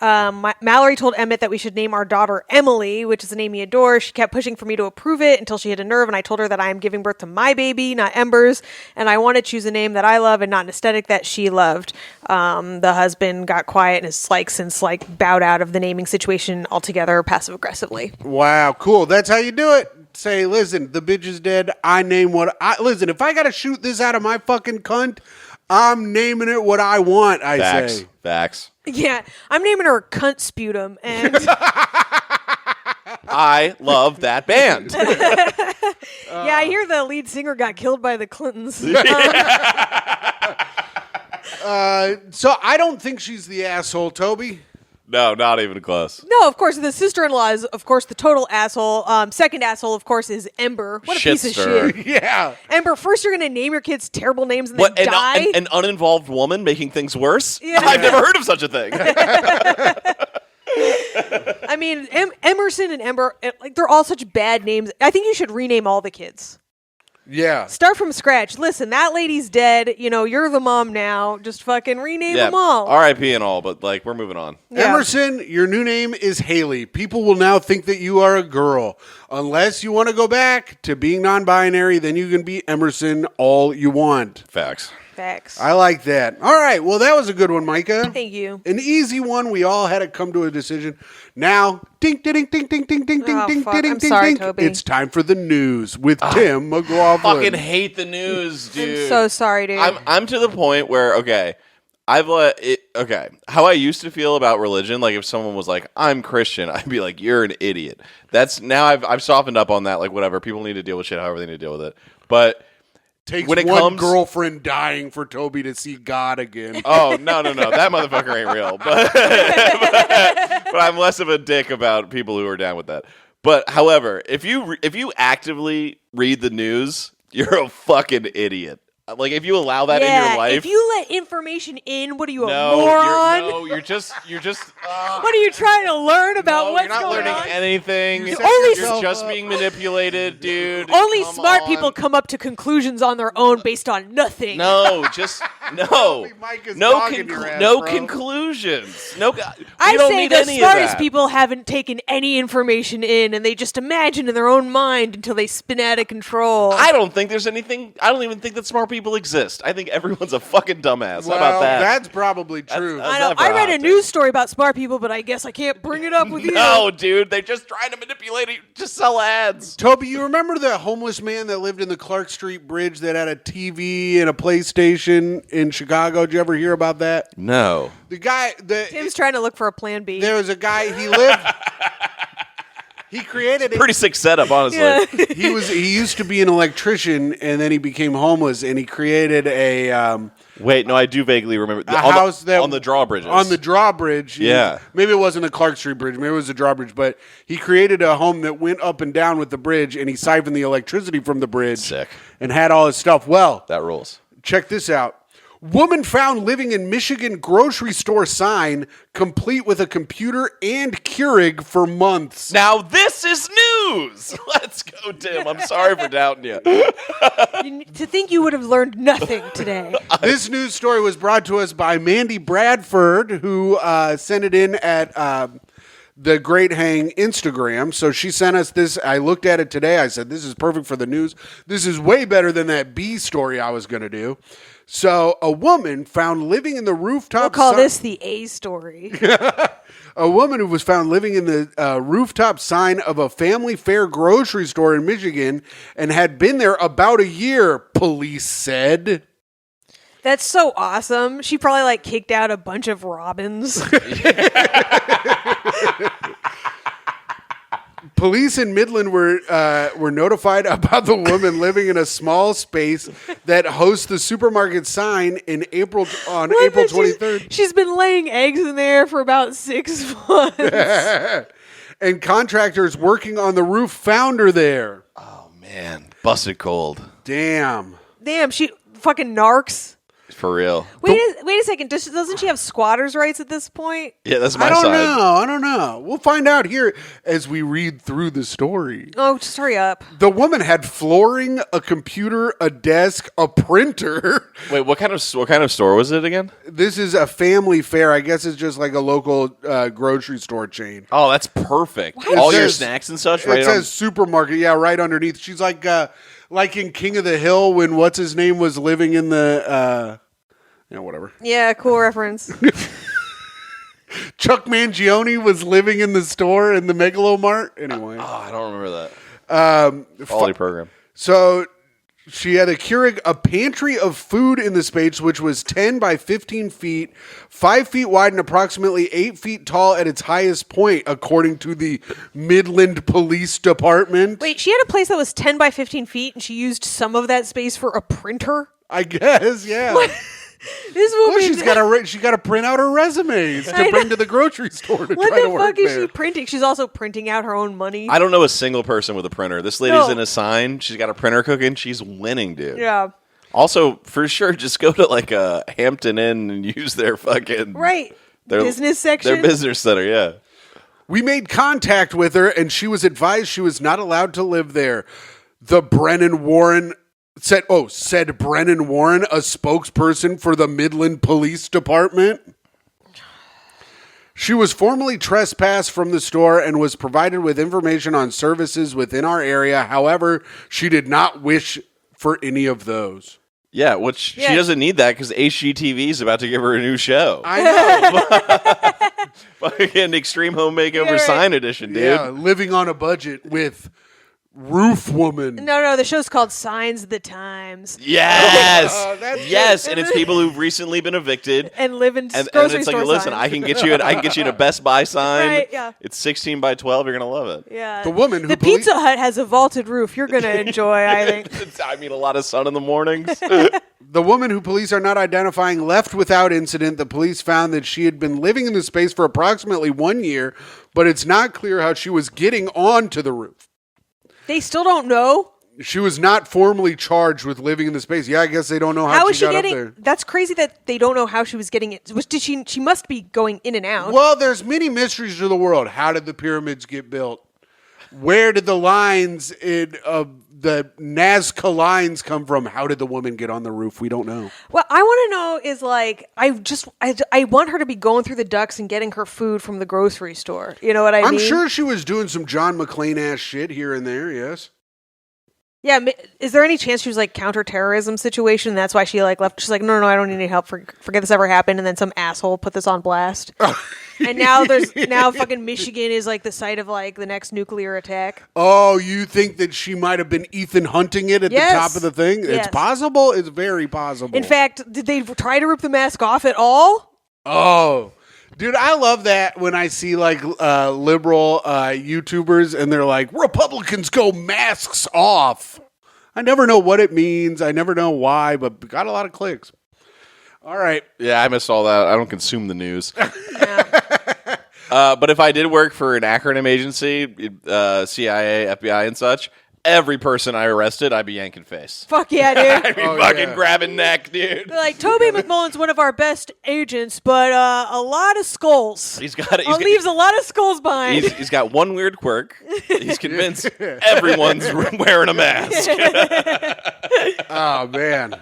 Mallory told Emmett that we should name our daughter Emily, which is a name he adores. She kept pushing for me to approve it until she hit a nerve, and I told her that I am giving birth to my baby, not Ember's, and I want to choose a name that I love and not an aesthetic that she loved. The husband got quiet and has since bowed out of the naming situation altogether, passive aggressively. Wow, cool. That's how you do it. Say, listen, the bitch is dead. I name what I listen. If I gotta shoot this out of my fucking cunt, I'm naming it what I want. I say Facts. Yeah, I'm naming her Cunt Sputum, and I love that band. yeah, I hear the lead singer got killed by the Clintons. So I don't think she's the asshole, Toby. No, not even close. No, of course, the sister-in-law is, of course, the total asshole. Second asshole, of course, is Ember. What a piece of shit. Yeah. Ember, first you're going to name your kids terrible names and then die? An uninvolved woman making things worse? Yeah. I've never heard of such a thing. I mean, Emerson and Ember, they're all such bad names. I think you should rename all the kids. Yeah. Start from scratch. Listen, that lady's dead. You know, you're the mom now. Just fucking rename them all. R.I.P. and all, but we're moving on. Yeah. Emerson, your new name is Haley. People will now think that you are a girl. Unless you want to go back to being non-binary, then you can be Emerson all you want. Facts. I like that. All right. Well, that was a good one, Myka. Thank you. An easy one. We all had to come to a decision. Now, ding, ding, ding, ding, ding, ding, ding, Oh, ding, fuck. ding, I'm ding, sorry, ding. Toby. It's time for the news with Tim McLaughlin. Fucking hate the news, dude. I'm so sorry, dude. I'm to the point where how I used to feel about religion, like if someone was like, I'm Christian, I'd be like, you're an idiot. That's now I've softened up on that, like whatever, people need to deal with shit however they need to deal with it. But Takes when it one comes, girlfriend dying for Toby to see God again. Oh, no. That motherfucker ain't real. But I'm less of a dick about people who are down with that. But however, if you actively read the news, you're a fucking idiot. Like, if you allow that in your life, if you let information in, what are you, a no, moron? you're just. What are you trying to learn about No, what's you're not going learning on? anything. Only You're just being manipulated, dude. Only Come smart on. people come up to conclusions on their own based on nothing. No, just no. Myka's No, dogging your ass, no bro. conclusions. No, we I don't say need the any smartest of that. people haven't taken any information in, and they just imagine in their own mind until they spin out of control. I don't think there's anything. I don't even think that smart people exist. I think everyone's a fucking dumbass. Well, How about that? that's probably true. That's I know. never I read a happened. news story about smart people, but I guess I can't bring it up with you. No, dude, they're just trying to manipulate you. Just sell ads. Toby, you remember the homeless man that lived in the Clark Street Bridge that had a TV and a PlayStation in Chicago? Did you ever hear about that? No. The guy, Tim's trying to look for a plan B. there was a guy, he lived, he created it. Pretty sick setup, honestly. Yeah. He used to be an electrician, and then he became homeless, and he created a Wait, no, I do vaguely remember. house that on the drawbridges. On the drawbridge. Yeah. Maybe it wasn't the Clark Street Bridge. Maybe it was the drawbridge. But he created a home that went up and down with the bridge, and he siphoned the electricity from the bridge. Sick. And had all his stuff. Well, That rules. check this out. Woman found living in Michigan grocery store sign, complete with a computer and Keurig for months. Now this is news. Let's go, Tim. I'm sorry for doubting you. To think you would have learned nothing today. This news story was brought to us by Mandy Bradford, who sent it in at the Great Hang Instagram. So she sent us this. I looked at it today. I said, this is perfect for the news. This is way better than that B story I was going to do. So a woman found living in the rooftop. We'll call this the A story. A woman who was found living in the rooftop sign of a family fare grocery store in Michigan and had been there about a year, police said. That's so awesome. She probably kicked out a bunch of robins. Police in Midland were notified about the woman living in a small space that hosts the supermarket sign in April 23rd. She's been laying eggs in there for about 6 months. And contractors working on the roof found her there. Oh man, busted cold. Damn. Damn, she fucking narcs. For real. Wait a second. Doesn't she have squatters' rights at this point? Yeah, that's my I don't side. know. I don't know. We'll find out here as we read through the story. Oh, just hurry up. The woman had flooring, a computer, a desk, a printer. Wait, what kind of store was it again? This is a family fare. I guess it's just like a local grocery store chain. Oh, that's perfect. It All your says- snacks and such. It Right says supermarket. Yeah, right underneath. She's like in King of the Hill when what's his name was living in the whatever. Yeah, cool reference. Chuck Mangione was living in the store in the Megalomart. Anyway, I don't remember that. Quality program. so she had a Keurig, a pantry of food in the space, which was 10 by 15 feet, 5 feet wide, and approximately 8 feet tall at its highest point, according to the Midland Police Department. Wait, she had a place that was 10 by 15 feet, and she used some of that space for a printer? I guess, yeah. This woman... Well, she's got to print out her resumes to bring to the grocery store to What try to the work fuck is there. she printing? She's also printing out her own money. I don't know a single person with a printer. This lady's No. in a sign. She's got a printer cooking. She's winning, dude. Yeah. Also, for sure, just go to a Hampton Inn and use their fucking Right. their Business section? Their business center, yeah. We made contact with her, and she was advised she was not allowed to live there. The Brennan Warren said Brennan Warren, a spokesperson for the Midland Police Department. She was formally trespassed from the store and was provided with information on services within our area. However, she did not wish for any of those. Yeah, which she Yeah. doesn't need that because HGTV is about to give her a new show. I know. Fucking Extreme Home Makeover Yeah. Sign Edition, dude. Yeah, living on a budget with Roof Woman. No, the show's called Signs of the Times. Yes, that's yes, and it's people who've recently been evicted. And live in And grocery it's like, store listen, signs. I can get you a Best Buy sign. Right, yeah. It's 16 by 12. You're gonna love it. Yeah. The woman who The belie- Pizza Hut has a vaulted roof. You're going to enjoy, I think. I mean, a lot of sun in the mornings. The woman who police are not identifying left without incident. The police found that she had been living in the space for approximately 1 year, but it's not clear how she was getting onto the roof. They still don't know? She was not formally charged with living in the space. Yeah, I guess they don't know how is she got getting? up there. That's crazy that they don't know how she was getting it. Did she? She must be going in and out. Well, there's many mysteries to the world. How did the pyramids get built? Where did the lines in the Nazca lines come from? How did the woman get on the roof? We don't know. What I want to know is like I want her to be going through the ducts and getting her food from the grocery store. You know what I mean? I'm sure she was doing some John McClane ass shit here and there. Yes. Yeah, is there any chance she was like counterterrorism situation? That's why she like left. She's like, no, I don't need any help. Forget this ever happened. And then some asshole put this on blast. And now now fucking Michigan is like the site of like the next nuclear attack. Oh, you think that she might have been Ethan Hunting it at the top of the thing? Yes. It's possible. It's very possible. In fact, did they try to rip the mask off at all? Oh. Dude, I love that when I see like liberal YouTubers and they're like, Republicans go masks off. I never know what it means. I never know why, but got a lot of clicks. All right. Yeah, I missed all that. I don't consume the news. But if I did work for an acronym agency, CIA, FBI, and such, every person I arrested, I'd be yanking face. Fuck yeah, dude. I'd be fucking grabbing neck, dude. They're like, Toby McMullen's one of our best agents, but a lot of skulls. Leaves a lot of skulls behind. He's got one weird quirk. He's convinced everyone's wearing a mask. Oh, man.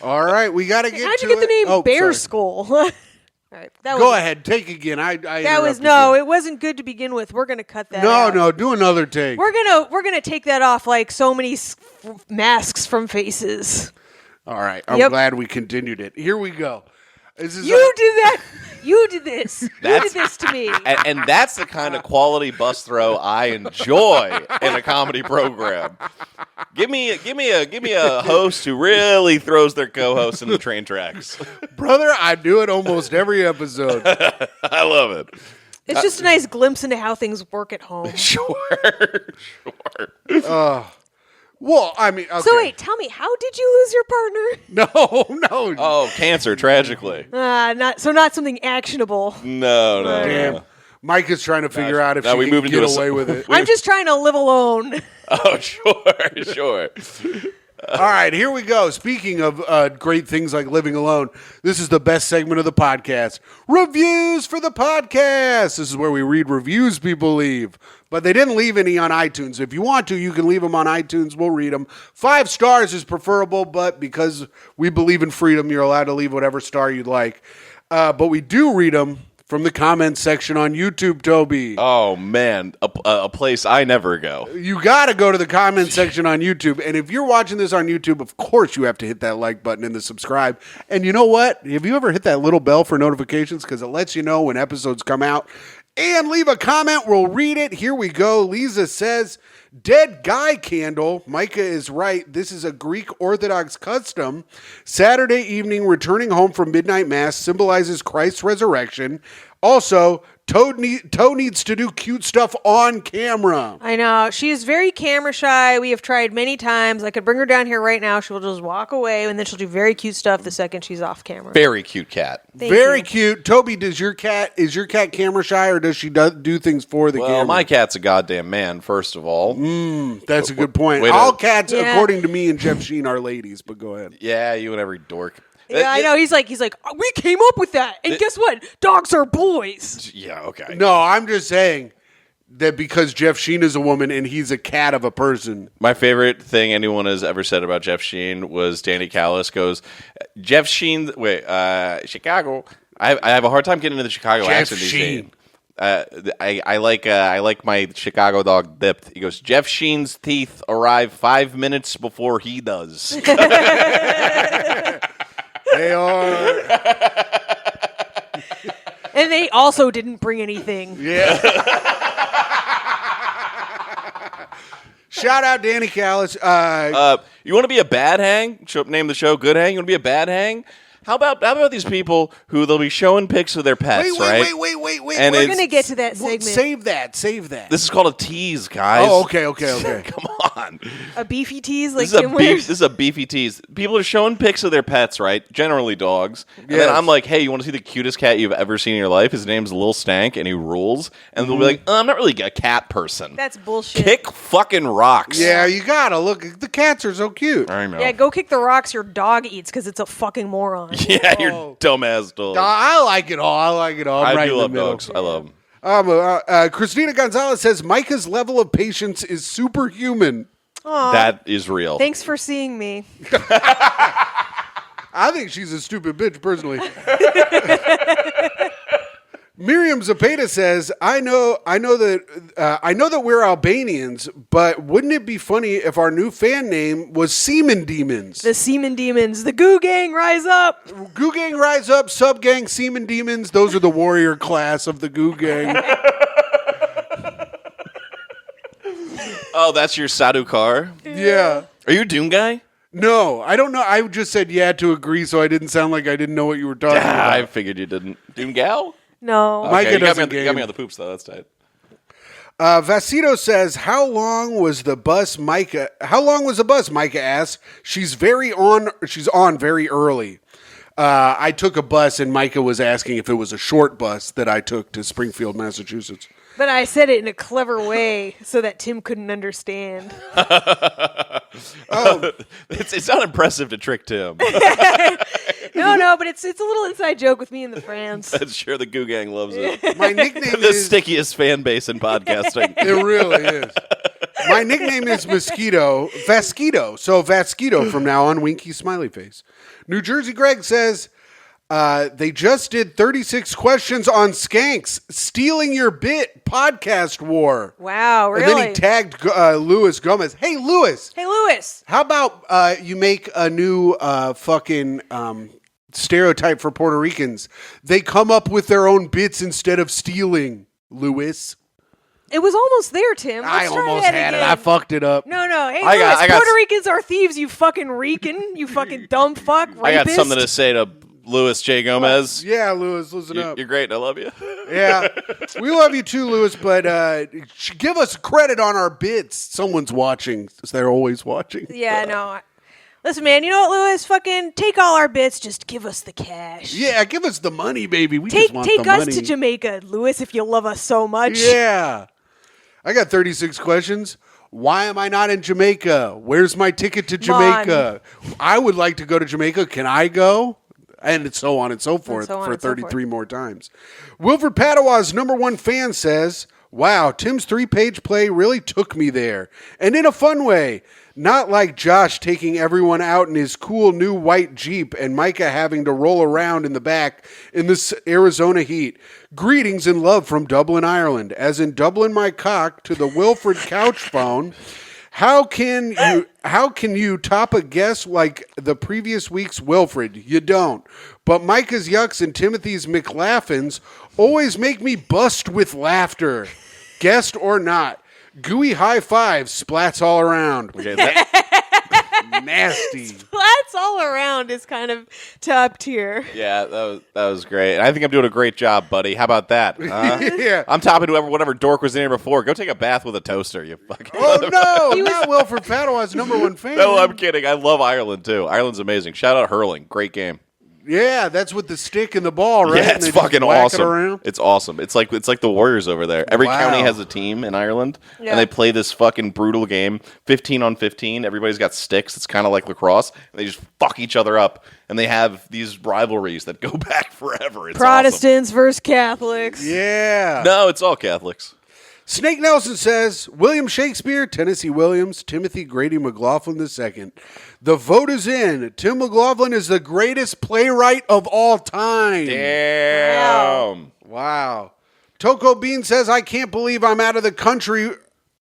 All right, we got to get How'd to you get the it. name Bear sorry. Skull? All right, Go ahead, take again. It wasn't good to begin with. We're gonna cut that. out. No, do another take. We're gonna take that off like so many masks from faces. All right, I'm glad we continued it. Here we go. You did that. You did this. You did this to me. And that's the kind of quality bus throw I enjoy in a comedy program. Give me a host who really throws their co-host in the train tracks. Brother, I do it almost every episode. I love it. It's just a nice glimpse into how things work at home. Sure. Well, I mean, okay. So wait, tell me, how did you lose your partner? No. Oh, cancer, tragically. Not something actionable. No. Damn. Myka's trying to figure out if she can get away with it. I'm just trying to live alone. Oh, sure. All right, here we go. Speaking of great things like living alone, this is the best segment of the podcast. Reviews for the podcast. This is where we read reviews people leave. But they didn't leave any on iTunes. If you want to, you can leave them on iTunes. We'll read them. 5 stars is preferable, but because we believe in freedom, you're allowed to leave whatever star you'd like. But we do read them from the comments section on YouTube, Toby. Oh, man. A place I never go. You got to go to the comment section on YouTube. And if you're watching this on YouTube, of course you have to hit that like button and the subscribe. And you know what? Have you ever hit that little bell for notifications? Because it lets you know when episodes come out. And leave a comment. We'll read it. Here we go. Lisa says, dead guy candle. Myka is right. This is a Greek Orthodox custom. Saturday evening, returning home from midnight mass symbolizes Christ's resurrection. Also, Toe needs to do cute stuff on camera. I know. She is very camera shy. We have tried many times. I could bring her down here right now. She'll just walk away, and then she'll do very cute stuff the second she's off camera. Very cute cat. Very cute. Toby, is your cat camera shy, or does she do things for the camera? Well, my cat's a goddamn man, first of all. That's a good point. All cats, according to me and Jeff Sheen, are ladies, but go ahead. Yeah, you and every dork. Yeah, I know. He's like, we came up with that. And guess what? Dogs are boys. Yeah, okay. No, I'm just saying that because Jeff Sheen is a woman and he's a cat of a person. My favorite thing anyone has ever said about Jeff Sheen was Danny Callis goes, Jeff Sheen, Chicago. I have a hard time getting into the Chicago accent these days. I like my Chicago dog dipped. He goes, Jeff Sheen's teeth arrive 5 minutes before he does. They are. And they also didn't bring anything. Yeah. Shout out Danny Callis. You want to be a bad hang? Name the show Good Hang. You want to be a bad hang? How about these people who they'll be showing pics of their pets, right? Wait. And We're gonna get to that segment. Save that. This is called a tease, guys. Oh, okay. Come on. A beefy tease like This is, Tim wears. this is a beefy tease. People are showing pics of their pets, right? Generally dogs. And then I'm like, hey, you want to see the cutest cat you've ever seen in your life? His name's Lil Stank, and he rules. And they'll be like, I'm not really a cat person. That's bullshit. Kick fucking rocks. Yeah, you gotta look. The cats are so cute. I know. Yeah, go kick the rocks your dog eats because it's a fucking moron. Yeah, your dumbass dog. I like it all. I'm I right do in love the middle. dogs. I love them. Christina Gonzalez says Myka's level of patience is superhuman. That is real. Thanks for seeing me. I think she's a stupid bitch, personally. Miriam Zapata says, "I know that we're Albanians, but wouldn't it be funny if our new fan name was Semen Demons? The Semen Demons. The Goo Gang, rise up. Goo Gang rise up, Sub Gang, Semen Demons. Those are the warrior class of the Goo Gang." Oh, that's your Sadukar? Yeah. Are you a Doom guy? No, I don't know. I just said yeah to agree, so I didn't sound like I didn't know what you were talking about. I figured you didn't. Doom gal? No. Myka Okay, you doesn't got me game. on the poops, though. That's tight. Vasito says, "How long was the bus, Myka?" How long was the bus? Myka asks. She's on very early. I took a bus, and Myka was asking if it was a short bus that I took to Springfield, Massachusetts. But I said it in a clever way so that Tim couldn't understand. It's not impressive to trick Tim. No, but it's a little inside joke with me and the fans. I'm sure the Goo Gang loves it. My nickname The is stickiest fan base in podcasting. It really is. My nickname is Vasquito. So Vasquito from now on, winky smiley face. New Jersey Greg says, they just did 36 questions on skanks, stealing your bit, podcast war. Wow, really? And then he tagged Louis Gomez. Hey, Louis. Hey, Louis. How about you make a new fucking stereotype for Puerto Ricans? They come up with their own bits instead of stealing, Louis. It was almost there, Tim. Let's I try almost that had it. again. I fucked it up. No. Hey, I got- Louis, I got- Puerto Ricans are thieves, you fucking Rican. You fucking dumb fuck. Rapist. I got something to say to Louis J. Gomez. Yeah, Louis, listen up. You're great, and I love you. Yeah, we love you too, Louis, but give us credit on our bits. Someone's watching. They're always watching. Yeah, no. Listen, man, you know what, Louis? Fucking take all our bits. Just give us the cash. Yeah, give us the money, baby. We Take just want the us money. to Jamaica, Louis, if you love us so much. Yeah. I got 36 questions. Why am I not in Jamaica? Where's my ticket to Jamaica? I would like to go to Jamaica. Can I go? And so on and so forth for 33 more times. Wilfred Padawa's #1 fan says, "Wow, Tim's 3-page play really took me there. And in a fun way. Not like Josh taking everyone out in his cool new white Jeep and Myka having to roll around in the back in this Arizona heat. Greetings and love from Dublin, Ireland. As in Dublin my cock to the Wilfred couch phone. How can you top a guest like the previous week's Wilfred? You don't. But Myka's yucks and Timothy's McLaughlin's always make me bust with laughter. Guest or not. Gooey high five, splats all around." Okay, Nasty. Splats all around is kind of top tier. yeah, that was great. I think I'm doing a great job, buddy. How about that? Yeah. I'm topping whatever dork was in here before. Go take a bath with a toaster, you fucking. Oh no, not Wilfred Padawa's #1 fan. No, I'm kidding. I love Ireland too. Ireland's amazing. Shout out hurling. Great game. Yeah, that's with the stick and the ball, right? Yeah, And it's they just fucking whack it awesome. around. It's awesome. It's like the Warriors over there. Every Wow. county has a team in Ireland, Yeah. and they play this fucking brutal game, 15 on 15. Everybody's got sticks. It's kind of like lacrosse. And they just fuck each other up, and they have these rivalries that go back forever. It's Protestants versus Catholics. Yeah. awesome. No, it's all Catholics. Snake Nelson says, William Shakespeare, Tennessee Williams, Timothy Grady McLaughlin II. The vote is in. Tim McLaughlin is the greatest playwright of all time. Damn. Wow. Toko Bean says, I can't believe I'm out of the country.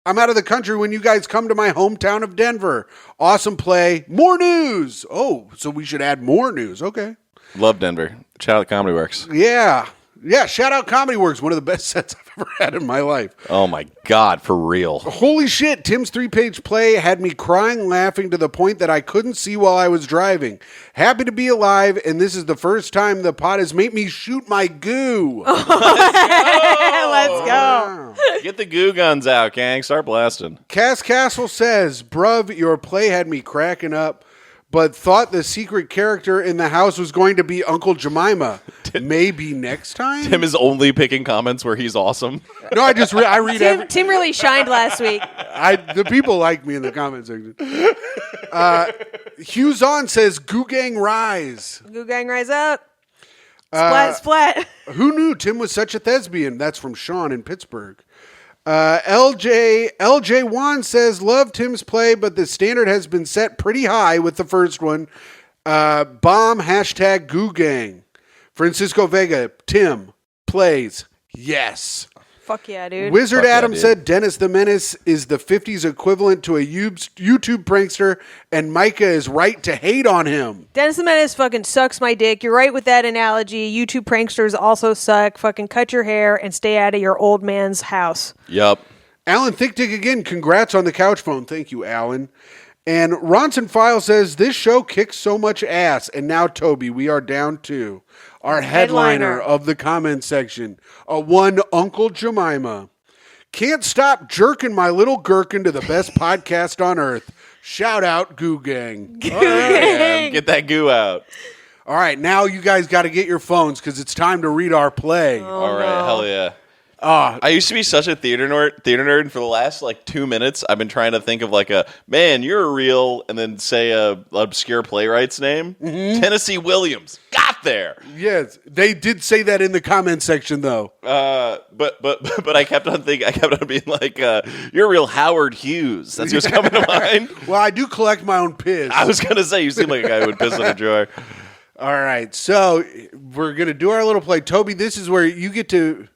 I'm out of the country when you guys come to my hometown of Denver. Awesome play. More news. Oh, so we should add more news. Okay. Love Denver. Shout out to Comedy Works. Yeah. Yeah. Shout out Comedy Works. One of the best sets I've ever had in my life. Oh my God, for real. Holy shit, Tim's 3-page play had me crying laughing to the point that I couldn't see while I was driving. Happy to be alive, and this is the first time the pod has made me shoot my goo. Let's go. Wow. Get the goo guns out, gang. Start blasting. Cass Castle says, bruv, your play had me cracking up, but thought the secret character in the house was going to be Uncle Jemima. Maybe next time? Tim is only picking comments where he's awesome. No, I read every... Tim really shined last week. The people like me in the comment section. Hughes On says, Goo Gang Rise. Goo Gang rise up. Splat. Who knew Tim was such a thespian? That's from Sean in Pittsburgh. LJ Juan says, love Tim's play, but the standard has been set pretty high with the first one. Bomb hashtag Goo Gang. Francisco Vega, Tim plays. Yes. Fuck yeah, dude. Wizard Fuck yeah, Adam dude. said Dennis the Menace is the 50s equivalent to a YouTube prankster, and Myka is right to hate on him. Dennis the Menace fucking sucks my dick. You're right with that analogy. YouTube pranksters also suck. Fucking cut your hair and stay out of your old man's house. Yup. Alan Thick Dick again, congrats on the couch phone. Thank you, Alan. And Ronson File says, this show kicks so much ass. And now, Toby, we are down to our headliner of the comment section, a one Uncle Jemima. Can't stop jerking my little gherkin to the best podcast on earth. Shout out, Goo Gang. Goo Gang. Get that goo out. All right, now you guys got to get your phones because it's time to read our play. All right, hell yeah. I used to be such a theater nerd. For the last 2 minutes, I've been trying to think of man, you're a real, and then say a obscure playwright's name. Mm-hmm. Tennessee Williams. Got there. Yes, they did say that in the comment section though. But I kept on being you're a real Howard Hughes. That's what's coming to mind. Well, I do collect my own piss. I was gonna say you seem like a guy who would piss in a jar. All right, so we're gonna do our little play. Toby, this is where you get to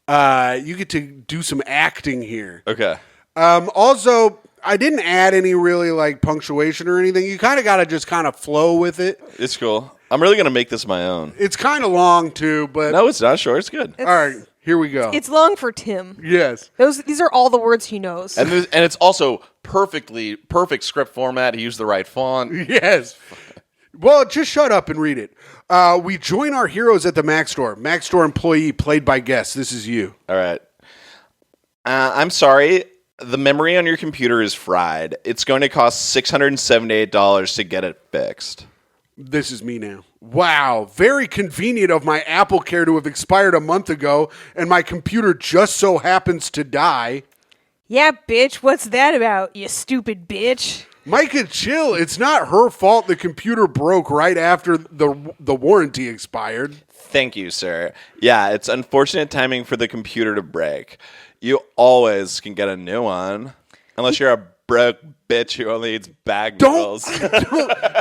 do some acting here. Okay. Also, I didn't add any really punctuation or anything. You kind of got to just kind of flow with it. It's cool. I'm really going to make this my own. It's kind of long too, but No, it's not short. It's good. all right, here we go. It's long for Tim. Yes. These are all the words he knows. And it's also perfect script format. He used the right font. Yes. Well, just shut up and read it. We join our heroes at the Mac store. Mac store employee played by guest. This is you. All right. I'm sorry. The memory on your computer is fried. It's going to cost $678 to get it fixed. This is me now. Wow, very convenient of my Apple Care to have expired a month ago, and my computer just so happens to die. Yeah, bitch. What's that about, you stupid bitch? Myka, chill. It's not her fault the computer broke right after the warranty expired. Thank you, sir. Yeah, it's unfortunate timing for the computer to break. You always can get a new one, unless you're a broke bitch who only eats bag noodles.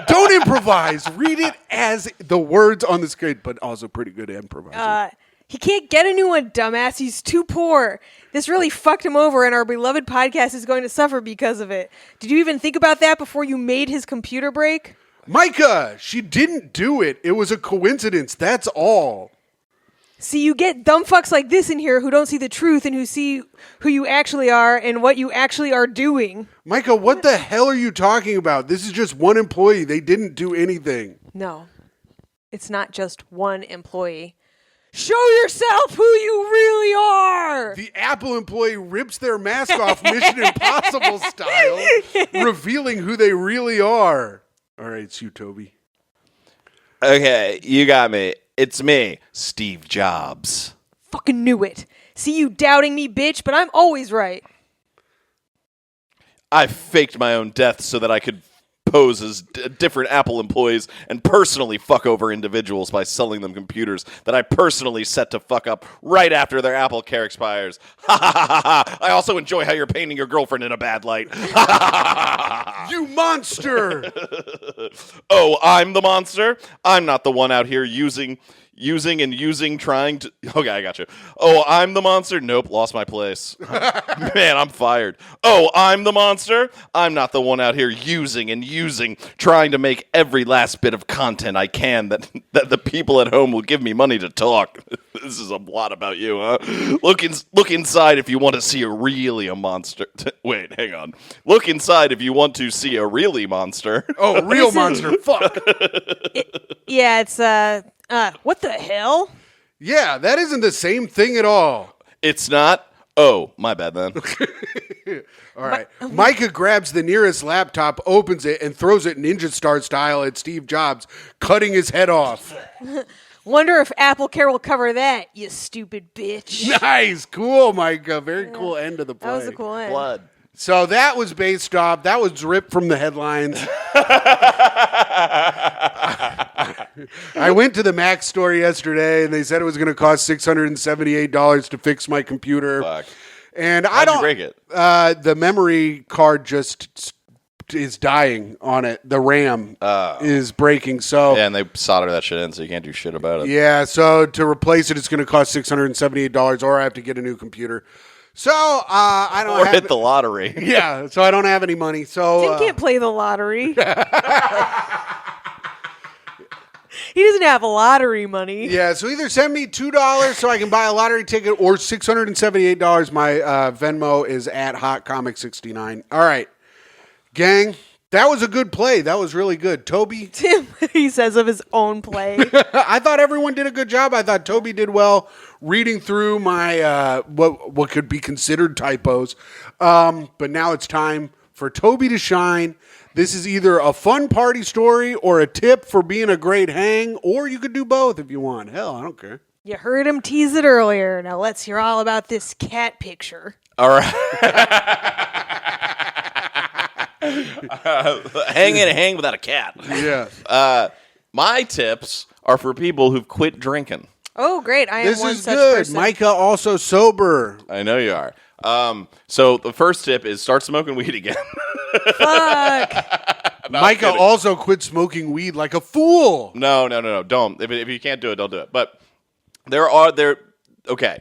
Don't improvise. Read it as the words on the screen, but also pretty good improvising. He can't get a new one, dumbass. He's too poor. This really fucked him over, and our beloved podcast is going to suffer because of it. Did you even think about that before you made his computer break? Myka, she didn't do it. It was a coincidence. That's all. See, you get dumb fucks like this in here who don't see the truth and who see who you actually are and what you actually are doing. Myka, what the hell are you talking about? This is just one employee. They didn't do anything. No, it's not just one employee. Show yourself who you really are. The Apple employee rips their mask off Mission Impossible style, revealing who they really are. All right, it's you, Toby. Okay, you got me. It's me, Steve Jobs. Fucking knew it. See you doubting me, bitch, but I'm always right. I faked my own death so that I could pose as different Apple employees and personally fuck over individuals by selling them computers that I personally set to fuck up right after their Apple Care expires. Ha ha ha ha! I also enjoy how you're painting your girlfriend in a bad light. Ha ha ha ha! You monster! Oh, I'm the monster? I'm not the one out here using, trying to... Okay, I got you. Oh, I'm the monster? Nope, lost my place. Man, I'm fired. Oh, I'm the monster? I'm not the one out here using, trying to make every last bit of content I can that the people at home will give me money to talk. This is a lot about you, huh? Look inside if you want to see a monster. Wait, hang on. Look inside if you want to see a really monster. Oh, real monster. Fuck. It's what the hell? Yeah, that isn't the same thing at all. It's not? Oh, my bad then. All right. Myka grabs the nearest laptop, opens it, and throws it Ninja Star style at Steve Jobs, cutting his head off. Wonder if Apple Care will cover that, you stupid bitch. Nice. Cool, Myka. Very cool end of the play. That was a cool end. Blood. So that was based off, that was ripped from the headlines. I went to the Mac store yesterday, and they said it was going to cost $678 to fix my computer. Fuck. And How'd you break it? The memory card just is dying on it. The RAM is breaking. So Yeah, and they solder that shit in, so you can't do shit about it. yeah, so to replace it, it's going to cost $678, or I have to get a new computer. So I don't Or have hit the lottery. Yeah, so I don't have any money. So Tim can't play the lottery. He doesn't have lottery money. yeah, so either send me $2 so I can buy a lottery ticket, or $678. My Venmo is at HotComic69. All right, gang, that was a good play. That was really good. Toby? Tim, he says of his own play. I thought everyone did a good job. I thought Toby did well reading through my what could be considered typos. But now it's time for Toby to shine. This is either a fun party story or a tip for being a great hang, or you could do both if you want. Hell, I don't care. You heard him tease it earlier. Now let's hear all about this cat picture. All right. Hang without a cat. Yeah. My tips are for people who've quit drinking. Oh, great. I am This one is such good. person. Myka also sober. I know you are. So the first tip is start smoking weed again. Fuck. Myka kidding. also quit smoking weed like a fool. No, don't. If you can't do it, don't do it. But okay.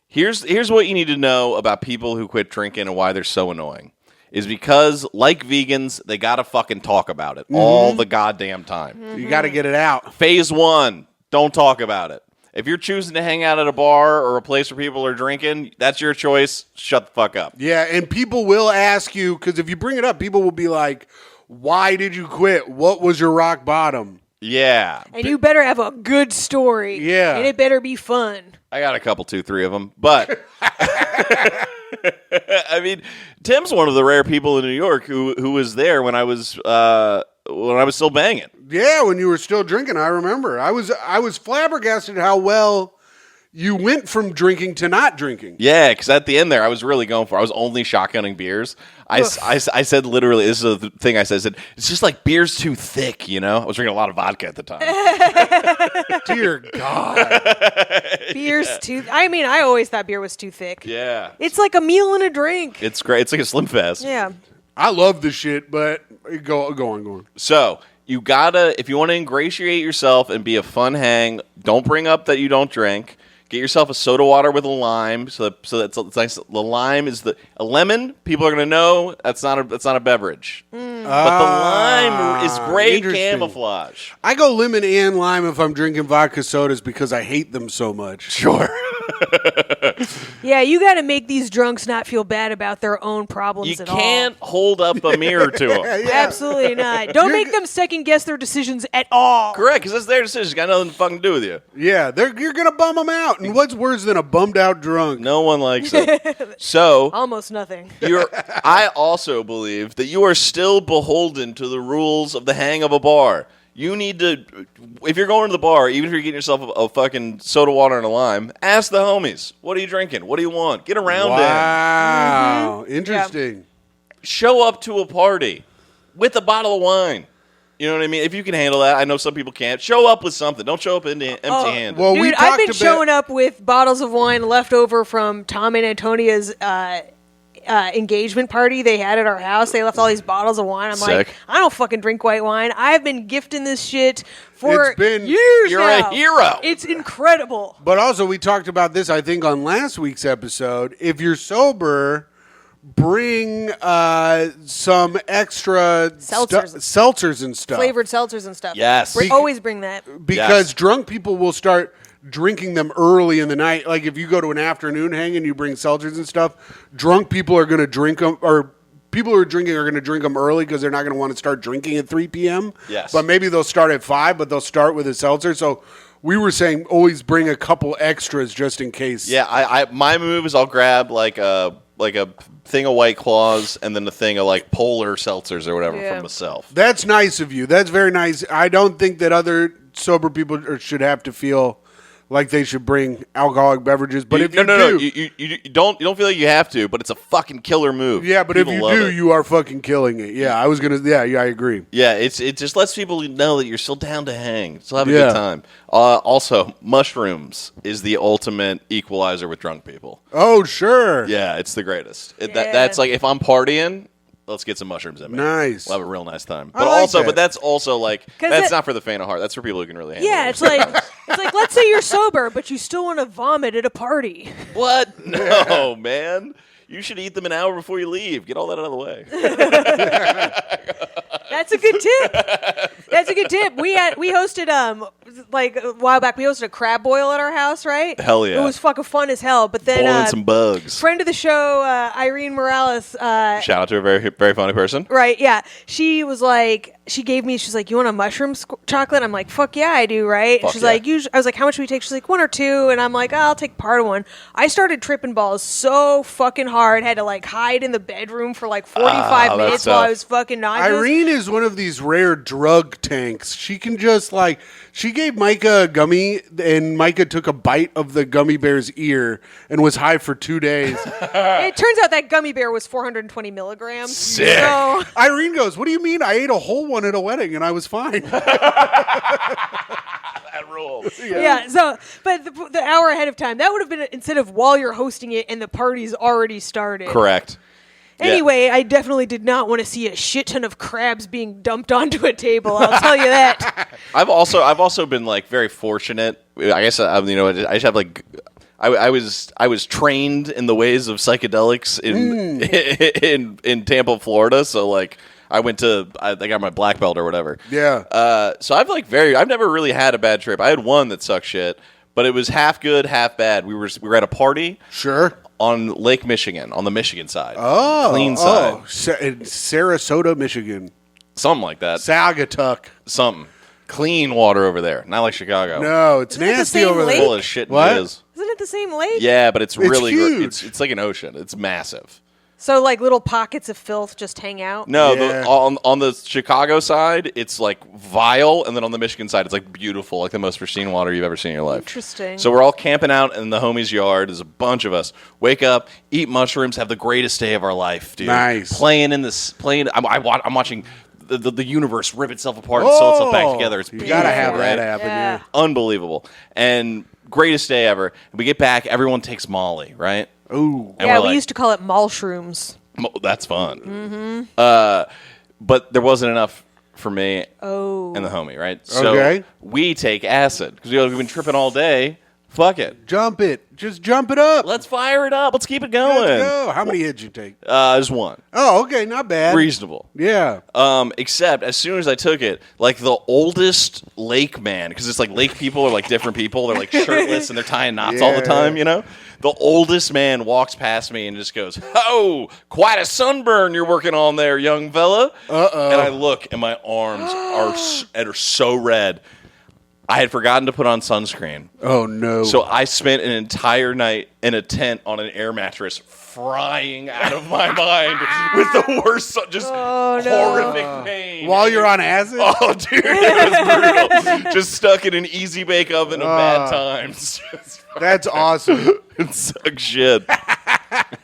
Here's what you need to know about people who quit drinking and why they're so annoying. Is because, like vegans, they gotta fucking talk about it all the goddamn time. You got to get it out. Phase 1, don't talk about it. If you're choosing to hang out at a bar or a place where people are drinking, that's your choice. Shut the fuck up. Yeah, and people will ask you, because if you bring it up, people will be like, why did you quit? What was your rock bottom? Yeah. And you better have a good story. Yeah. And it better be fun. I got a couple, 2, 3 of them. But, I mean, Tim's one of the rare people in New York who was there when I was still banging. Yeah, when you were still drinking, I remember. I was flabbergasted how well you went from drinking to not drinking. Yeah, because at the end there, I was really going for it. I was only shotgunning beers. I said literally, this is the thing I said, it's just like beer's too thick, you know? I was drinking a lot of vodka at the time. Dear God. Beer's too... I mean, I always thought beer was too thick. Yeah. It's like a meal and a drink. It's great. It's like a Slim Fast. Yeah. I love the shit, but go on. So, you gotta, if you want to ingratiate yourself and be a fun hang, don't bring up that you don't drink. Get yourself a soda water with a lime, so that it's nice. The lime is a lemon. People are gonna know that's not a beverage, but the lime is great camouflage. I go lemon and lime if I'm drinking vodka sodas because I hate them so much. Sure. Yeah, you got to make these drunks not feel bad about their own problems You at all. can't hold up a mirror to them. Yeah. Absolutely not. Don't make them second guess their decisions at all. Correct, because that's their decision. It's got nothing to fucking do with you. Yeah, you're gonna bum them out. And what's worse than a bummed out drunk? No one likes it. So Almost nothing. I also believe that you are still beholden to the rules of the hang of a bar. You need to, if you're going to the bar, even if you're getting yourself a fucking soda water and a lime, ask the homies, what are you drinking? What do you want? Get around in. Wow, interesting. Show up to a party with a bottle of wine. You know what I mean? If you can handle that, I know some people can't. Show up with something. Don't show up empty-handed. Well, we Dude, I've talked been about showing up with bottles of wine left over from Tom and Antonia's engagement party they had at our house. They left all these bottles of wine. I'm like, Sick. I don't fucking drink white wine. I've been gifting this shit for It's been- years You're now. a hero. It's incredible. But also, we talked about this, I think, on last week's episode. If you're sober, bring some extra Seltzers. and stuff. Flavored seltzers and stuff. Yes. Always bring that. Because Yes. drunk people will start drinking them early in the night. Like if you go to an afternoon hang and you bring seltzers and stuff, drunk people are going to drink them, or people who are drinking are going to drink them early because they're not going to want to start drinking at 3 p.m. Yes. But maybe they'll start at 5, but they'll start with a seltzer. So we were saying always bring a couple extras just in case. Yeah, my move is I'll grab like a thing of White Claws and then a thing of like Polar seltzers or whatever from myself. That's nice of you. That's very nice. I don't think that other sober people should have to feel like they should bring alcoholic beverages. But if you do, you don't feel like you have to, but it's a fucking killer move. Yeah, but People if you love do, it. you are fucking killing it. Yeah, I was gonna. Yeah, I agree. Yeah, it just lets people know that you're still down to hang, still have a good time. Also, mushrooms is the ultimate equalizer with drunk people. Oh, sure. Yeah, it's the greatest. That's like if I'm partying, let's get some mushrooms in me. Nice. We'll have a real nice time. I But like also, that. but that's also like that's not for the faint of heart. That's for people who can really handle it. Yeah, it's like let's say you're sober, but you still want to vomit at a party. What? No, man. You should eat them an hour before you leave. Get all that out of the way. That's a good tip. That's a good tip. We hosted like a while back. We hosted a crab boil at our house, right? Hell yeah. It was fucking fun as hell. But then Boiling some bugs. friend of the show, Irene Morales. Shout out to a very, very funny person. Right, yeah. She was like, she's like, you want a mushroom chocolate? I'm like, fuck yeah, I do, right? Fuck She's yeah. like, I was like, how much do we take? She's like, 1 or 2. And I'm like, oh, I'll take part of one. I started tripping balls so fucking hard. Had to like hide in the bedroom for like 45 minutes that's while tough. I was fucking nauseous. Irene is one of these rare drug tanks. She can just like, she gave Myka a gummy, and Myka took a bite of the gummy bear's ear and was high for 2 days. It turns out that gummy bear was 420 milligrams. Sick. So, Irene goes, "What do you mean? I ate a whole one at a wedding and I was fine." That rules. yeah. So, but the hour ahead of time, that would have been instead of while you're hosting it and the party's already started. Correct. Anyway, I definitely did not want to see a shit ton of crabs being dumped onto a table. I'll tell you that. I've also been like very fortunate. I guess I just have like I was trained in the ways of psychedelics in Tampa, Florida. So like I got my black belt or whatever. Yeah. So I've never really had a bad trip. I had one that sucked shit, but it was half good, half bad. We were at a party. Sure. On Lake Michigan, on the Michigan side. Oh. Clean side. In Sarasota, Michigan. Something like that. Saugatuck. Something. Clean water over there. Not like Chicago. No, it's Isn't it the nasty same over lake? there. Full of shit and What? jizz. Isn't it the same lake? Yeah, but it's really huge. It's like an ocean. It's massive. So like little pockets of filth just hang out? No, Yeah. on the Chicago side, it's like vile, and then on the Michigan side, it's like beautiful, like the most pristine water you've ever seen in your life. Interesting. So we're all camping out in the homie's yard. There's a bunch of us. Wake up, eat mushrooms, have the greatest day of our life, dude. Nice. I'm watching the universe rip itself apart and sew itself back together. It's You beautiful, gotta have right? that happen. Yeah. Unbelievable. And greatest day ever. We get back, everyone takes Molly, right? Ooh. And Yeah, we're we like, used to call it malshrooms. That's fun. But there wasn't enough for me and the homie, right? So Okay. we take acid because we've been tripping all day. Fuck it. Jump it. Just jump it up. Let's fire it up. Let's keep it Let's going. go. How many hits you take? Just one. Oh, okay. Not bad. Reasonable. Yeah. Except as soon as I took it, like the oldest lake man, because it's like lake people are like different people. They're like shirtless and they're tying knots all the Yeah. time, you know? The oldest man walks past me and just goes, "Oh, quite a sunburn you're working on there, young fella." Uh-oh. And I look and my arms are so red. I had forgotten to put on sunscreen. Oh, no. So I spent an entire night in a tent on an air mattress frying out of my mind with the worst, just horrific pain. While you're on acid? Oh, dude, it was brutal. Just stuck in an easy bake oven of bad times. That's awesome. It sucks shit.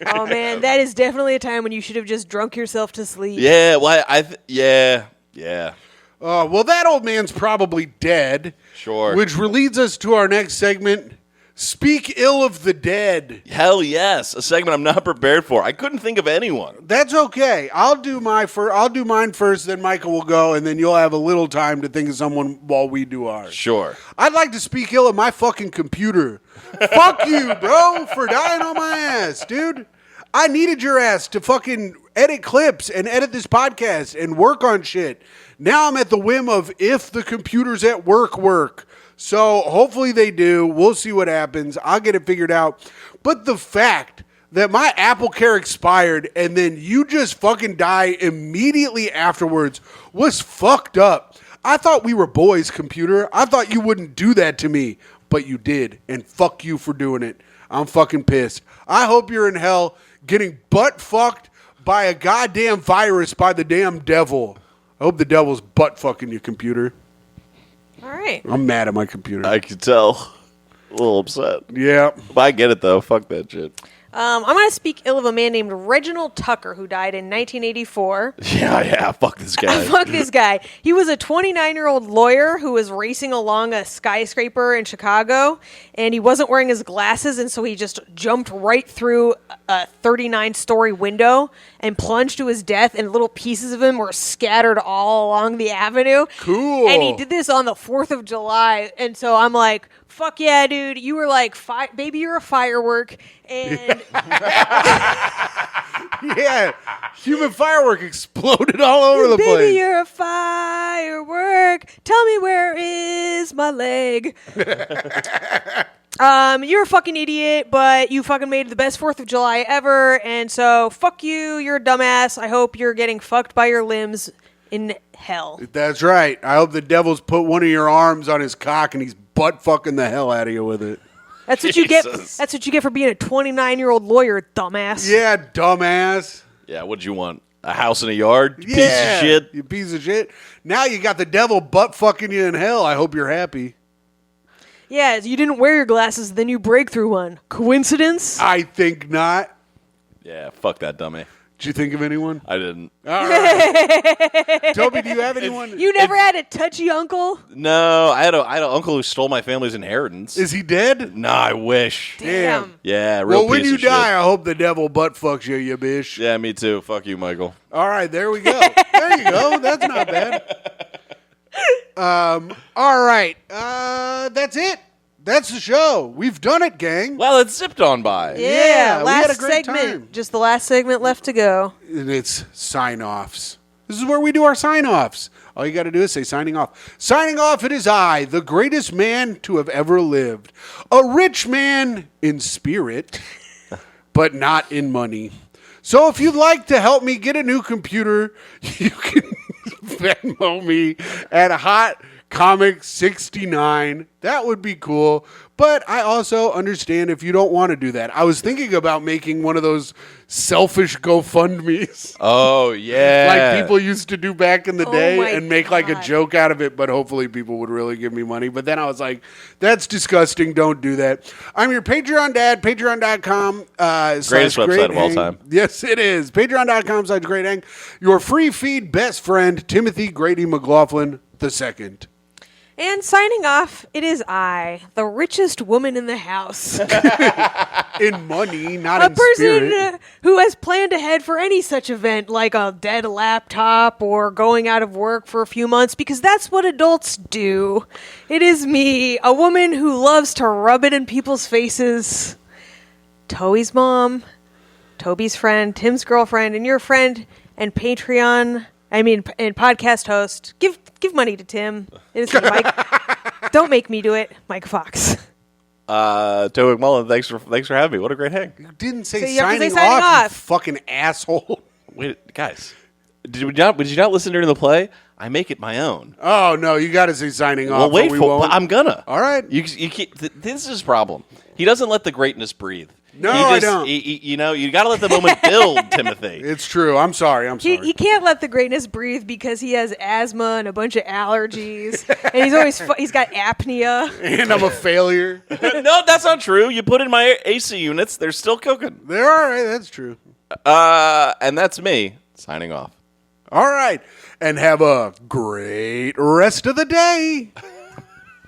Oh man, that is definitely a time when you should have just drunk yourself to sleep. Yeah, well, yeah. Well, that old man's probably dead. Sure. Which leads us to our next segment. Speak ill of the dead. Hell yes, a segment I'm not prepared for. I couldn't think of anyone. That's okay. I'll do mine first, then Myka will go, and then you'll have a little time to think of someone while we do ours. Sure. I'd like to speak ill of my fucking computer. Fuck you, bro, for dying on my ass, dude. I needed your ass to fucking edit clips and edit this podcast and work on shit. Now I'm at the whim of if the computers at work. So hopefully they do. We'll see what happens. I'll get it figured out. But the fact that my Apple Care expired and then you just fucking die immediately afterwards was fucked up. I thought we were boys, computer. I thought you wouldn't do that to me, but you did. And fuck you for doing it. I'm fucking pissed. I hope you're in hell getting butt fucked by a goddamn virus by the damn devil. I hope the devil's butt fucking you, computer. All right. I'm mad at my computer. I can tell. A little upset. Yeah. But I get it, though. Fuck that shit. I'm going to speak ill of a man named Reginald Tucker, who died in 1984. Yeah. Fuck this guy. Fuck this guy. He was a 29-year-old lawyer who was racing along a skyscraper in Chicago, and he wasn't wearing his glasses, and so he just jumped right through a 39-story window and plunged to his death, and little pieces of him were scattered all along the avenue. Cool. And he did this on the 4th of July, and so I'm like, fuck yeah, dude. You were like, baby, you're a firework. And Yeah. Human firework exploded all over the baby, place. you're a firework. Tell me, where is my leg? You're a fucking idiot, but you fucking made the best 4th of July ever, and so fuck you, you're a dumbass. I hope you're getting fucked by your limbs in hell. That's right. I hope the devil's put one of your arms on his cock and he's butt fucking the hell out of you with it. That's what you get. Jesus. That's what you get for being a 29-year-old lawyer, dumbass. Yeah, dumbass. Yeah, what'd you want? A house and a yard? You Yeah, piece of shit. You piece of shit. Now you got the devil butt fucking you in hell. I hope you're happy. Yeah, you didn't wear your glasses, then you break through one. Coincidence? I think not. Yeah, fuck that dummy. Did you think of anyone? I didn't. All right. Toby, do you have anyone? You never had a touchy uncle? No, I had an uncle who stole my family's inheritance. Is he dead? Nah, I wish. Damn. Yeah, real Well, when piece you of shit. die, I hope the devil butt fucks you, you bitch. Yeah, me too. Fuck you, Michael. All right, there we go. There you go. That's not bad. All right. That's it. That's the show. We've done it, gang. Well, it zipped on by. Yeah, we last had a great segment. time. Just the last segment left to go. And it's sign-offs. This is where we do our sign-offs. All you got to do is say signing off. Signing off, it is I, the greatest man to have ever lived. A rich man in spirit, but not in money. So if you'd like to help me get a new computer, you can Venmo me at Hot Comic 69. That would be cool. But I also understand if you don't want to do that. I was thinking about making one of those selfish GoFundMes. Oh, yeah. Like people used to do back in the Oh day my and make like a God. joke out of it, but hopefully people would really give me money. But then I was like, that's disgusting. Don't do that. I'm your Patreon dad, patreon.com. Greatest website of all time. Yes, it is. Patreon.com/GreatHang. Your free feed best friend, Timothy Grady McLaughlin II. And signing off, it is I, the richest woman in the house. In money, not A in person spirit. who has planned ahead for any such event, like a dead laptop or going out of work for a few months, because that's what adults do. It is me, a woman who loves to rub it in people's faces. Toby's mom, Toby's friend, Tim's girlfriend, and your friend and and podcast host. Give money to Tim. It is me, Mike. Don't make me do it, Mike Fox. Toby McMullen, thanks for having me. What a great hang. You didn't say So you have to say signing signing off, you off. fucking asshole. Wait, guys. Did you not listen during the play? I make it my own. Oh, no, you got to say signing off. Well, wait or we for won't. but I'm gonna. All right. You keep. This is his problem. He doesn't let the greatness breathe. No, I don't. You got to let the moment build, Timothy. It's true. I'm sorry. He can't let the greatness breathe because he has asthma and a bunch of allergies, and he's always he's got apnea. And I'm a failure. No, that's not true. You put in my AC units; they're still cooking. They're all right. That's true. And that's me signing off. All right. And have a great rest of the day.